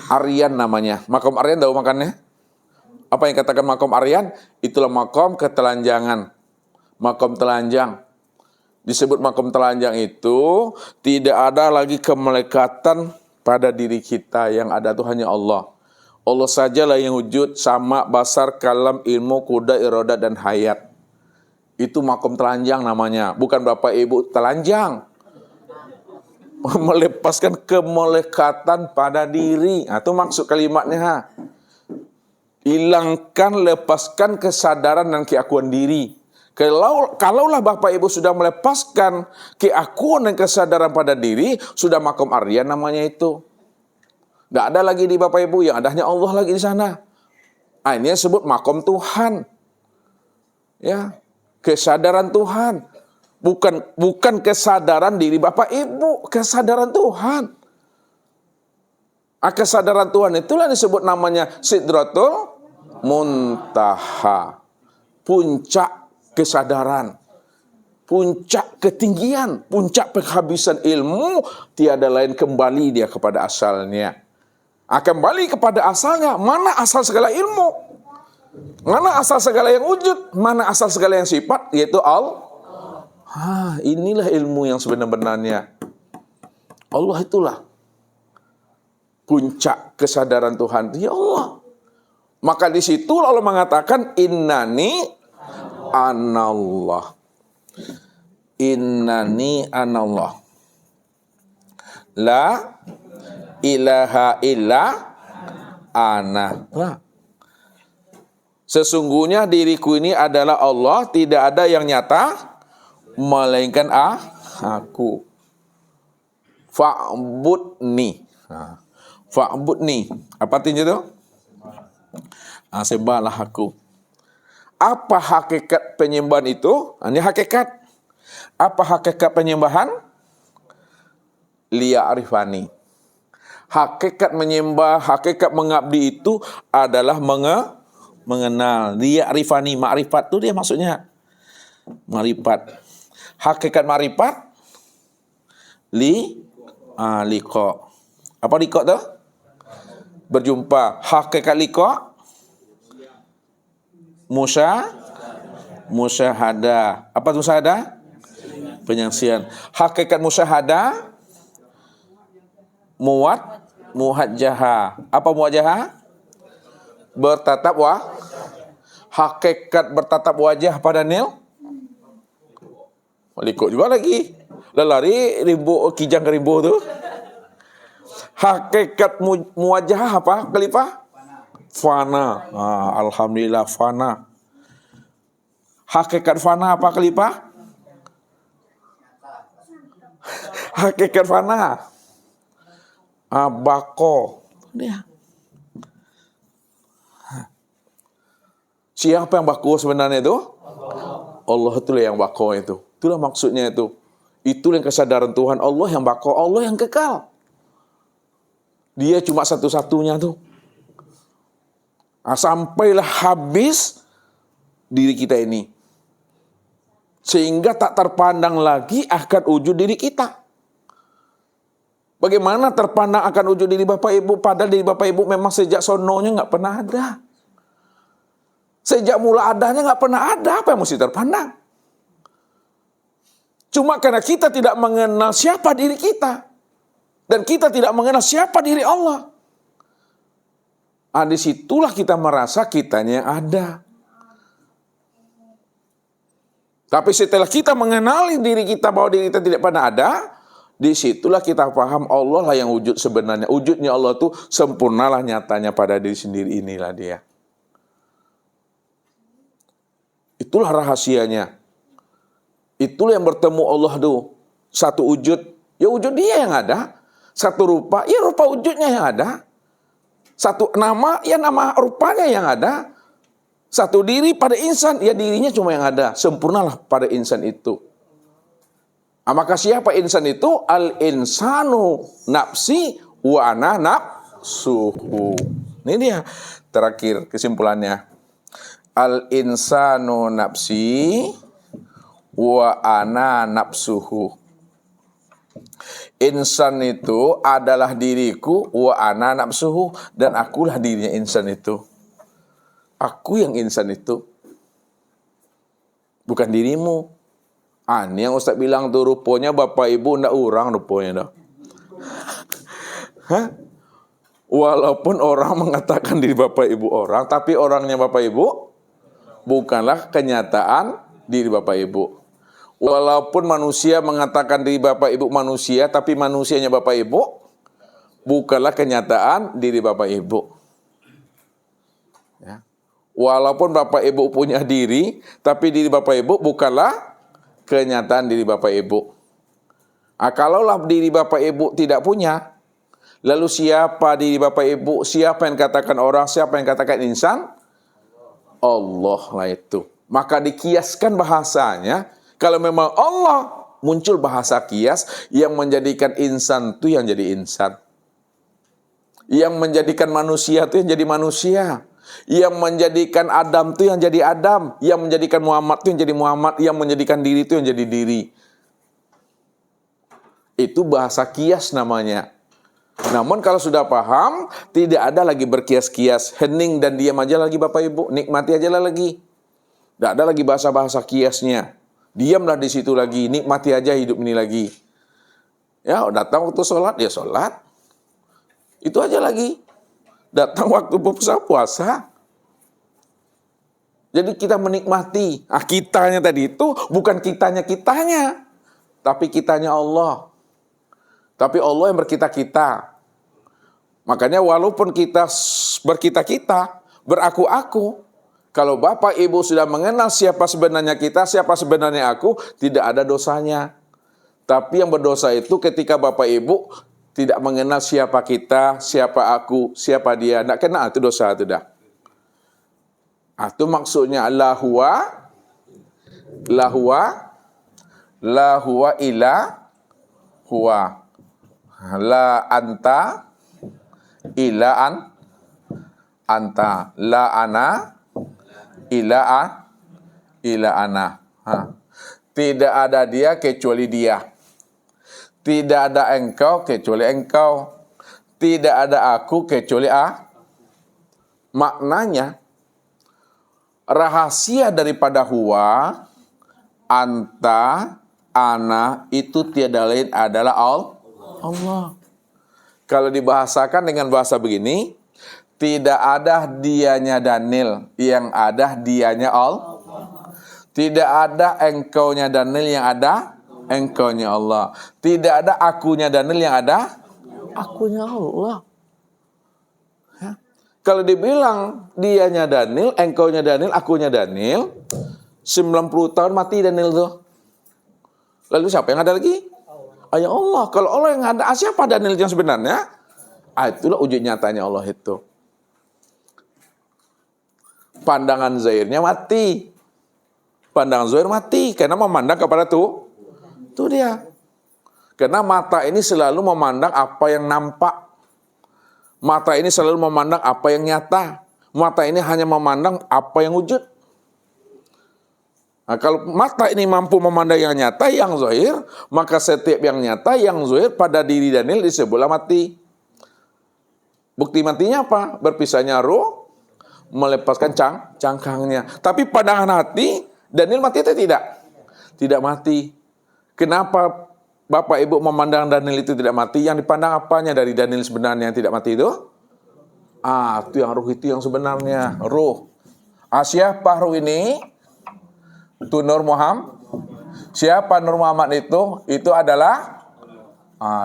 Aryan namanya. Makom Aryan tahu makannya? Apa yang katakan makom Aryan? Itulah makom ketelanjangan. Makom telanjang. Disebut makom telanjang itu tidak ada lagi kemelekatan pada diri kita, yang ada itu hanya Allah. Allah sajalah yang wujud, sama, basar, kalam, ilmu, kuda, iroda, dan hayat. Itu makom telanjang namanya. Bukan Bapak Ibu telanjang. Melepaskan kemelekatan pada diri. Itu maksud kalimatnya. Hilangkan, lepaskan kesadaran dan keakuan diri. Kalaulah Bapak Ibu sudah melepaskan keakuan dan kesadaran pada diri, sudah makom Aryan namanya itu. Tidak ada lagi di Bapak Ibu, yang adanya Allah lagi di sana. Ini yang disebut makom Tuhan. Ya, kesadaran Tuhan. Bukan kesadaran diri Bapak Ibu, kesadaran Tuhan. Kesadaran Tuhan itulah disebut namanya Sidratul Muntaha. Puncak kesadaran, puncak ketinggian, puncak penghabisan ilmu, tiada lain kembali dia kepada asalnya. Kembali kepada asalnya, mana asal segala ilmu, mana asal segala yang wujud, mana asal segala yang sifat, yaitu Allah. Inilah ilmu yang sebenar-benarnya. Allah itulah puncak kesadaran Tuhan, ya Allah. Maka di situ Allah mengatakan innani anallah. Innani anallah. La ilaha illa ana. Sesungguhnya diriku ini adalah Allah, tidak ada yang nyata melainkan aku. Fa'budni. Fa'budni. Apa artinya itu? Sembahlah aku. Apa hakikat penyembahan itu? Ini hakikat. Apa hakikat penyembahan? Liya'rifani. Hakikat menyembah, hakikat mengabdi itu adalah mengenal. Liya'rifani. Ma'rifat itu dia maksudnya. Ma'rifat. Hakikat ma'rifat liqa. Apa liqa tu? Berjumpa. Hakikat liqa musyahadah. Apa itu musyahadah? Penyaksian. Hakikat musyahadah muwajjahah. Apa muwajjahah? Bertatap hakikat bertatap wajah pada nil. Ikut juga lagi. Lari rimbu kijang ke rimbu tu. Hakikat muwajjahah apa? Khalifah? Fana. Alhamdulillah fana. Hakikat fana apa Khalifah? Hakikat fana. Bako. Dia. Siapa yang bako sebenarnya itu? Allah itulah yang bako itu. Itulah maksudnya itu. Itulah yang kesadaran Tuhan. Allah yang bako, Allah yang kekal. Dia cuma satu-satunya tuh. Nah, sampailah habis diri kita ini. Sehingga tak terpandang lagi akan wujud diri kita. Bagaimana terpandang akan wujud diri Bapak Ibu, padahal diri Bapak Ibu memang sejak sononya nggak pernah ada. Sejak mula adanya nggak pernah ada, apa yang mesti terpandang? Cuma karena kita tidak mengenal siapa diri kita. Dan kita tidak mengenal siapa diri Allah. Nah, disitulah kita merasa kitanya yang ada. Tapi setelah kita mengenali diri kita bahwa diri kita tidak pernah ada, disitulah kita paham Allah lah yang wujud sebenarnya. Wujudnya Allah itu sempurnalah nyatanya pada diri sendiri, inilah dia. Itulah rahasianya. Itulah yang bertemu Allah tuh. Satu wujud, ya wujud dia yang ada. Satu rupa, ya rupa wujudnya yang ada. Satu nama, ya nama rupanya yang ada. Satu diri pada insan, ya dirinya cuma yang ada. Sempurnalah pada insan itu. Nah, maka siapa insan itu? Al-insanu nafsi wa ana nafsuhu. Ini dia terakhir kesimpulannya. Al-insanu nafsi wa ana nafsuhu. Insan itu adalah diriku, wa ana nafsuhu, dan akulah dirinya insan itu. Aku yang insan itu, bukan dirimu. Ini yang Ustaz bilang tuh, rupanya Bapak Ibu ndak orang rupanya dah. Hah? Walaupun orang mengatakan diri Bapak Ibu orang, tapi orangnya Bapak Ibu bukanlah kenyataan diri Bapak Ibu. Walaupun manusia mengatakan diri Bapak Ibu manusia, tapi manusianya Bapak Ibu bukanlah kenyataan diri Bapak Ibu. Ya. Walaupun Bapak Ibu punya diri, tapi diri Bapak Ibu bukanlah kenyataan diri Bapak Ibu. Nah, kalaulah diri Bapak Ibu tidak punya, lalu siapa diri Bapak Ibu? Siapa yang katakan orang? Siapa yang katakan insan? Allah lah itu. Maka dikiaskan bahasanya. Kalau memang Allah, muncul bahasa kias yang menjadikan insan itu yang jadi insan. Yang menjadikan manusia itu yang jadi manusia. Yang menjadikan Adam itu yang jadi Adam. Yang menjadikan Muhammad itu yang jadi Muhammad. Yang menjadikan diri itu yang jadi diri. Itu bahasa kias namanya. Namun kalau sudah paham, tidak ada lagi berkias-kias. Hening dan diam aja lagi Bapak Ibu. Nikmati aja lah lagi. Tidak ada lagi bahasa-bahasa kiasnya. Diamlah di situ lagi, nikmati aja hidup ini lagi. Ya, datang waktu sholat, ya sholat. Itu aja lagi. Datang waktu berpuasa, puasa. Jadi kita menikmati. Kitanya tadi itu bukan kitanya. Tapi kitanya Allah. Tapi Allah yang berkita-kita. Makanya walaupun kita berkita-kita, beraku-aku, kalau Bapak Ibu sudah mengenal siapa sebenarnya kita, siapa sebenarnya aku, tidak ada dosanya. Tapi yang berdosa itu ketika Bapak Ibu tidak mengenal siapa kita, siapa aku, siapa dia. Tidak kenal, itu dosa itu dah. Itu maksudnya la huwa ila huwa. La anta ila anta. La ana ila ana. Tidak ada dia kecuali dia. Tidak ada engkau kecuali engkau. Tidak ada aku kecuali Maknanya rahasia daripada huwa, anta, ana itu tiada lain adalah Allah. Kalau dibahasakan dengan bahasa begini, tidak ada dianya Daniel, yang ada dianya Allah. Tidak ada engkaunya Daniel, yang ada engkaunya Allah. Tidak ada akunya Daniel, yang ada akunya Allah. Ya. Kalau dibilang dianya Daniel, engkaunya Daniel, akunya Daniel, 90 tahun mati Daniel tuh. Lalu siapa yang ada lagi? Ya Allah. Kalau Allah yang ada, siapa Daniel yang sebenarnya? Itulah wujud nyatanya Allah itu. Pandangan zahirnya mati. Pandangan zahir mati karena memandang kepada itu dia. Karena mata ini selalu memandang apa yang nampak. Mata ini selalu memandang apa yang nyata. Mata ini hanya memandang apa yang wujud. Nah, kalau mata ini mampu memandang yang nyata, yang zahir, maka setiap yang nyata, yang zahir pada diri Daniel disebutlah mati. Bukti matinya apa? Berpisahnya roh, melepaskan cangkangnya. Tapi pandangan hati, Daniel mati atau tidak? Tidak mati. Kenapa Bapak Ibu memandang Daniel itu tidak mati? Yang dipandang apanya dari Daniel sebenarnya yang tidak mati itu? Itu yang ruh itu yang sebenarnya. Ruh. Siapa ruh ini? Itu Nur Muhammad. Siapa Nur Muhammad itu? Itu adalah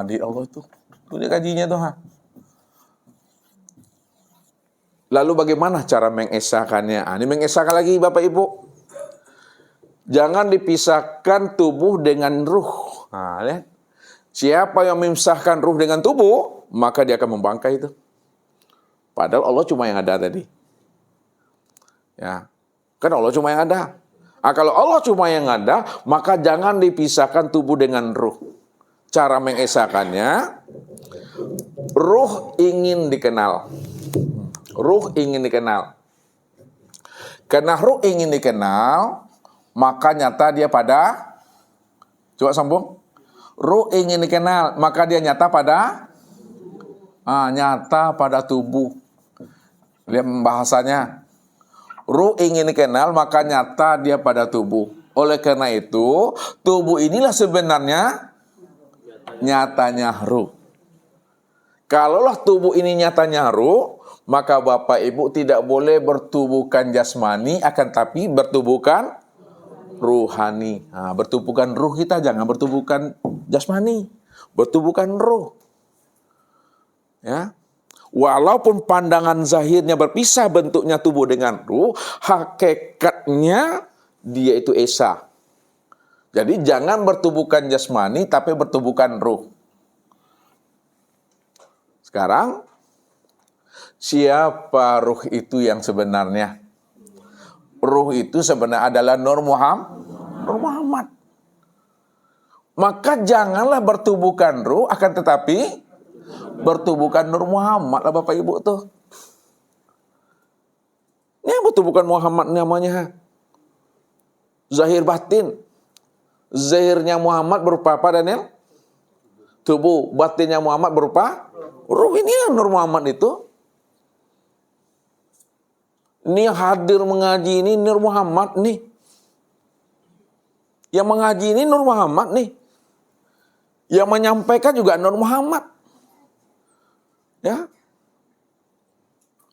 di Allah itu. Itu dia kajinya tuh. Lalu bagaimana cara mengesahkannya? Ini mengesahkan lagi Bapak Ibu. Jangan dipisahkan tubuh dengan ruh. Lihat. Siapa yang memisahkan ruh dengan tubuh, maka dia akan membangkai itu. Padahal Allah cuma yang ada tadi. Ya. Kan Allah cuma yang ada. Kalau Allah cuma yang ada, maka jangan dipisahkan tubuh dengan ruh. Cara mengesahkannya, ruh ingin dikenal. Ruh ingin dikenal. Karena ruh ingin dikenal, maka nyata dia pada, coba sambung. Ruh ingin dikenal, maka dia nyata pada, nyata pada tubuh. Lihat bahasanya. Ruh ingin dikenal, maka nyata dia pada tubuh. Oleh karena itu, tubuh inilah sebenarnya nyatanya ruh. Kalaulah tubuh ini nyatanya ruh, maka Bapak Ibu tidak boleh bertubuhkan jasmani, akan tapi bertubuhkan ruhani. Bertubuhkan ruh kita, jangan bertubuhkan jasmani. Bertubuhkan ruh. Ya. Walaupun pandangan zahirnya berpisah bentuknya tubuh dengan ruh, hakikatnya dia itu esa. Jadi jangan bertubuhkan jasmani, tapi bertubuhkan ruh. Sekarang, siapa ruh itu yang sebenarnya? Ruh itu sebenarnya adalah Nur Muhammad. Maka janganlah bertubuhkan ruh, akan tetapi bertubuhkan Nur Muhammad lah Bapak Ibu tuh. Ini yang bertubuhkan Muhammad namanya. Zahir batin. Zahirnya Muhammad berupa apa Daniel? Tubuh. Batinnya Muhammad berupa ruh. Ini yang Nur Muhammad itu. Ini yang hadir mengaji ini Nur Muhammad nih. Yang mengaji ini Nur Muhammad nih. Yang menyampaikan juga Nur Muhammad. Ya.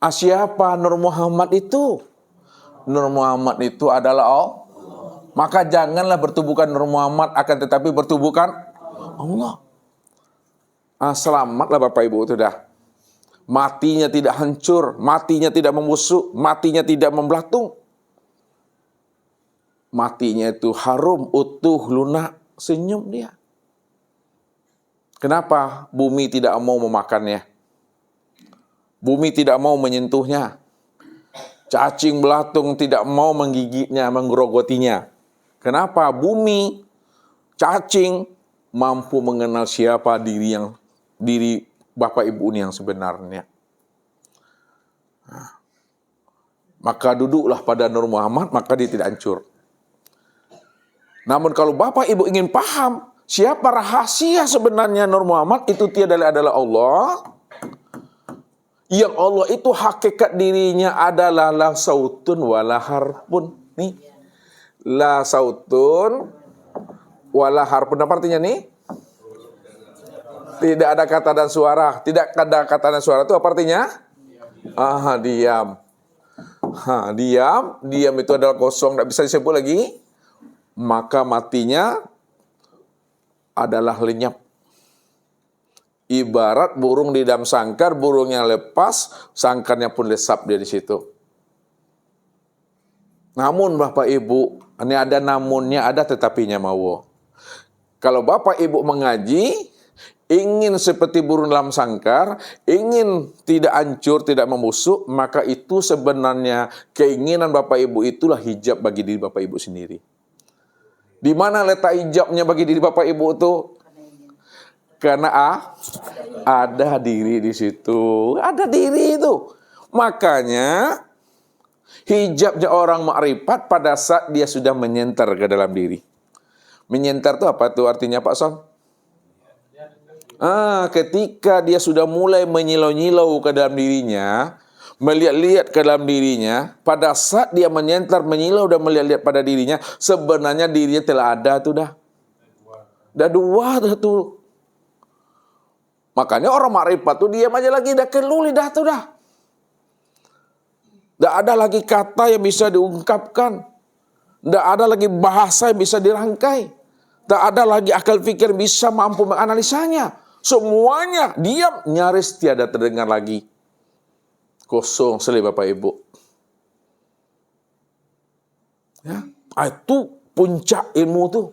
Siapa Nur Muhammad itu? Nur Muhammad itu adalah Allah. Maka janganlah bertubuhkan Nur Muhammad, akan tetapi bertubuhkan Allah. Selamatlah Bapak Ibu itu dah. Matinya tidak hancur, matinya tidak membusuk, matinya tidak membelatung. Matinya itu harum, utuh, lunak, senyum dia. Kenapa bumi tidak mau memakannya? Bumi tidak mau menyentuhnya. Cacing belatung tidak mau menggigitnya, menggerogotinya. Kenapa? Bumi, cacing mampu mengenal siapa diri Bapak Ibu ini yang sebenarnya. Maka duduklah pada Nur Muhammad, maka dia tidak hancur. Namun kalau Bapak Ibu ingin paham siapa rahasia sebenarnya Nur Muhammad, itu tiada adalah Allah. Yang Allah itu hakikat dirinya adalah la sautun wala harpun. Nih. La sautun wala harpun. Apa artinya nih? Tidak ada kata dan suara. Tidak ada kata dan suara itu apa artinya? Diam. Diam. Diam itu adalah kosong. Tidak bisa disebut lagi. Maka matinya adalah lenyap. Ibarat burung di dalam sangkar, burungnya lepas, sangkarnya pun lesap dia di situ. Namun Bapak Ibu, ini ada namunnya, ada tetapinya mau. Kalau Bapak Ibu mengaji, ingin seperti burung dalam sangkar, ingin tidak hancur, tidak membusuk, maka itu sebenarnya keinginan Bapak Ibu itulah hijab bagi diri Bapak Ibu sendiri. Di mana letak hijabnya bagi diri Bapak Ibu itu? Karena ada diri di situ. Ada diri itu. Makanya hijabnya orang makrifat pada saat dia sudah menyenter ke dalam diri. Menyenter itu apa tuh artinya Pak Son? Ketika dia sudah mulai menyilau-nyilau ke dalam dirinya, melihat-lihat ke dalam dirinya, pada saat dia menyenter, menyilau dan melihat-lihat pada dirinya, sebenarnya dirinya telah ada tuh dah. Dah dua dah tuh. Makanya orang makrifat tuh diam aja lagi, dah keluli dah tuh dah. Dah ada lagi kata yang bisa diungkapkan. Dah ada lagi bahasa yang bisa dirangkai. Dah ada lagi akal fikir bisa mampu menganalisanya. Semuanya diam, nyaris tiada terdengar lagi. Kosong selai Bapak Ibu. Ya, itu puncak ilmu tuh.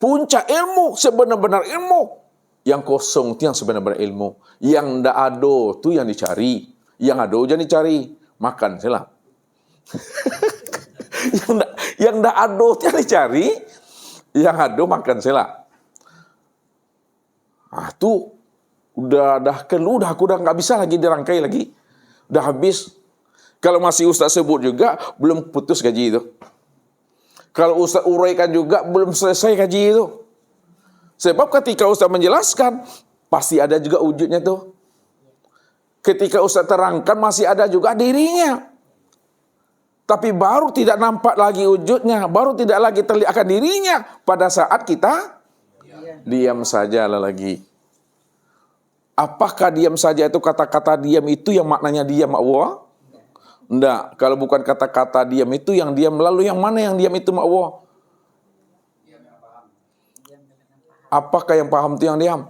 Puncak ilmu, sebenar-benar ilmu. Yang kosong itu yang sebenar-benar ilmu. Yang ndak ada itu yang dicari. Yang ada jangan dicari. Makan salah. yang ndak ada itu yang dicari. Yang ada makan salah. Tuh dah keluar, aku udah nggak bisa lagi dirangkai lagi. Udah habis. Kalau masih Ustaz sebut juga belum putus gaji itu. Kalau Ustaz uraikan juga belum selesai gaji itu. Sebab ketika Ustaz menjelaskan, pasti ada juga wujudnya tuh. Ketika Ustaz terangkan, masih ada juga dirinya. Tapi baru tidak nampak lagi wujudnya, baru tidak lagi terlihat akan dirinya pada saat kita diam saja lagi. Apakah diam saja itu kata-kata diam itu yang maknanya diam Allah? Enggak, kalau bukan kata-kata diam itu yang diam, lalu yang mana yang diam itu Allah? Apakah yang paham itu yang diam?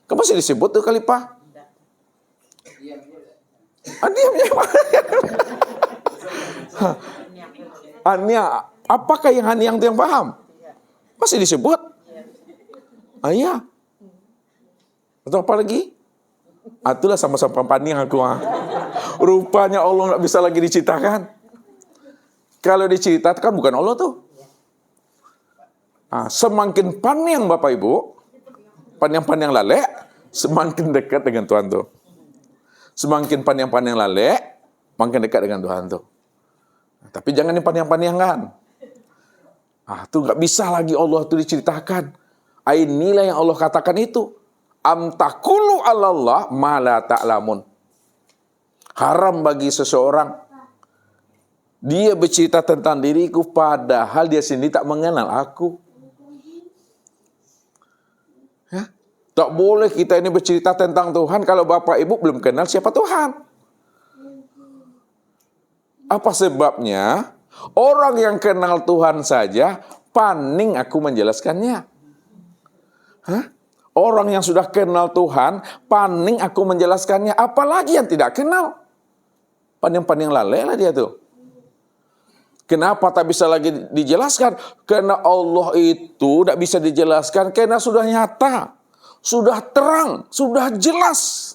Kan masih disebut tuh Khalifah. Diamnya Ania, apakah yang haniang itu yang paham? Masih disebut? Iya. Atau apa lagi? Itulah sama-sama paniang aku. Rupanya Allah nggak bisa lagi diceritakan. Kalau diceritakan bukan Allah tuh. Semakin paniang Bapak Ibu, paniang-paniang lalek, semakin dekat dengan Tuhan tuh. Semakin paniang-paniang lalek, makin dekat dengan Tuhan tuh. Tapi jangan dipaniang-paniangkan. Tuh nggak bisa lagi Allah tuh diceritakan. Inilah yang Allah katakan itu. Am taqulu 'alallah ma la ta'lamun. Haram bagi seseorang dia bercerita tentang diriku padahal dia sendiri tak mengenal aku. Ya? Tak boleh kita ini bercerita tentang Tuhan kalau Bapak Ibu belum kenal siapa Tuhan. Apa sebabnya? Orang yang kenal Tuhan saja paning aku menjelaskannya. Orang yang sudah kenal Tuhan, paning aku menjelaskannya. Apalagi yang tidak kenal. Paning-paning lalai lah dia tuh. Kenapa tak bisa lagi dijelaskan? Karena Allah itu tidak bisa dijelaskan karena sudah nyata. Sudah terang, sudah jelas.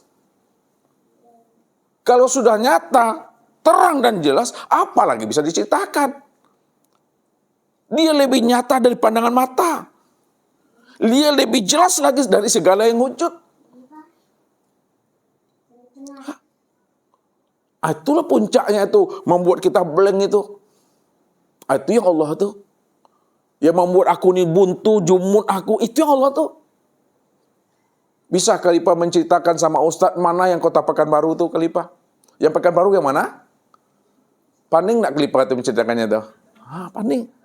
Kalau sudah nyata, terang dan jelas, apa lagi bisa diceritakan? Dia lebih nyata dari pandangan mata. Dia lebih jelas lagi dari segala yang wujud. Itulah puncaknya itu. Membuat kita blank itu. Itu yang Allah tuh. Yang membuat aku ini buntu, jumut aku. Itu yang Allah tuh. Bisa Khalifah menceritakan sama Ustadz mana yang kota Pekanbaru tuh Khalifah? Yang Pekanbaru yang mana? Paning nak Khalifah itu menceritakannya tuh? Paning.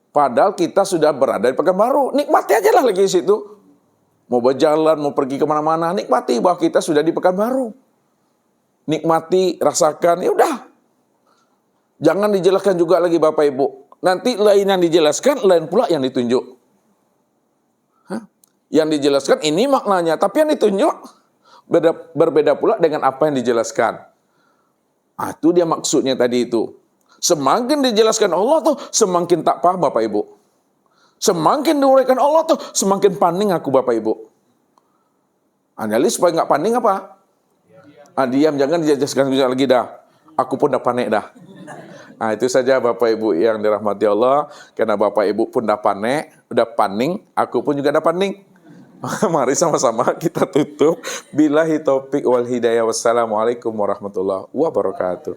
Padahal kita sudah berada di Pekanbaru. Nikmati aja lah lagi di situ. Mau berjalan, mau pergi kemana-mana. Nikmati bahwa kita sudah di Pekanbaru. Nikmati, rasakan. Ya udah. Jangan dijelaskan juga lagi Bapak Ibu. Nanti lain yang dijelaskan, lain pula yang ditunjuk. Yang dijelaskan ini maknanya. Tapi yang ditunjuk berbeda pula dengan apa yang dijelaskan. Itu dia maksudnya tadi itu. Semakin dijelaskan Allah tuh, semakin tak paham Bapak Ibu. Semakin diuraikan Allah tuh, semakin paning aku Bapak Ibu. Analis supaya nggak paning apa? Diam, jangan dijelaskan lagi dah. Aku pun dah panik dah. Itu saja Bapak Ibu yang dirahmati Allah. Karena Bapak Ibu pun dah panik, udah paning, aku pun juga dah paning. Mari sama-sama kita tutup. Billahi taufik wal hidayah. Wassalamualaikum warahmatullahi wabarakatuh.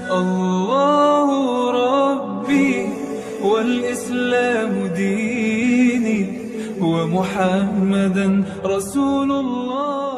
الله ربي والإسلام ديني ومحمدا رسول الله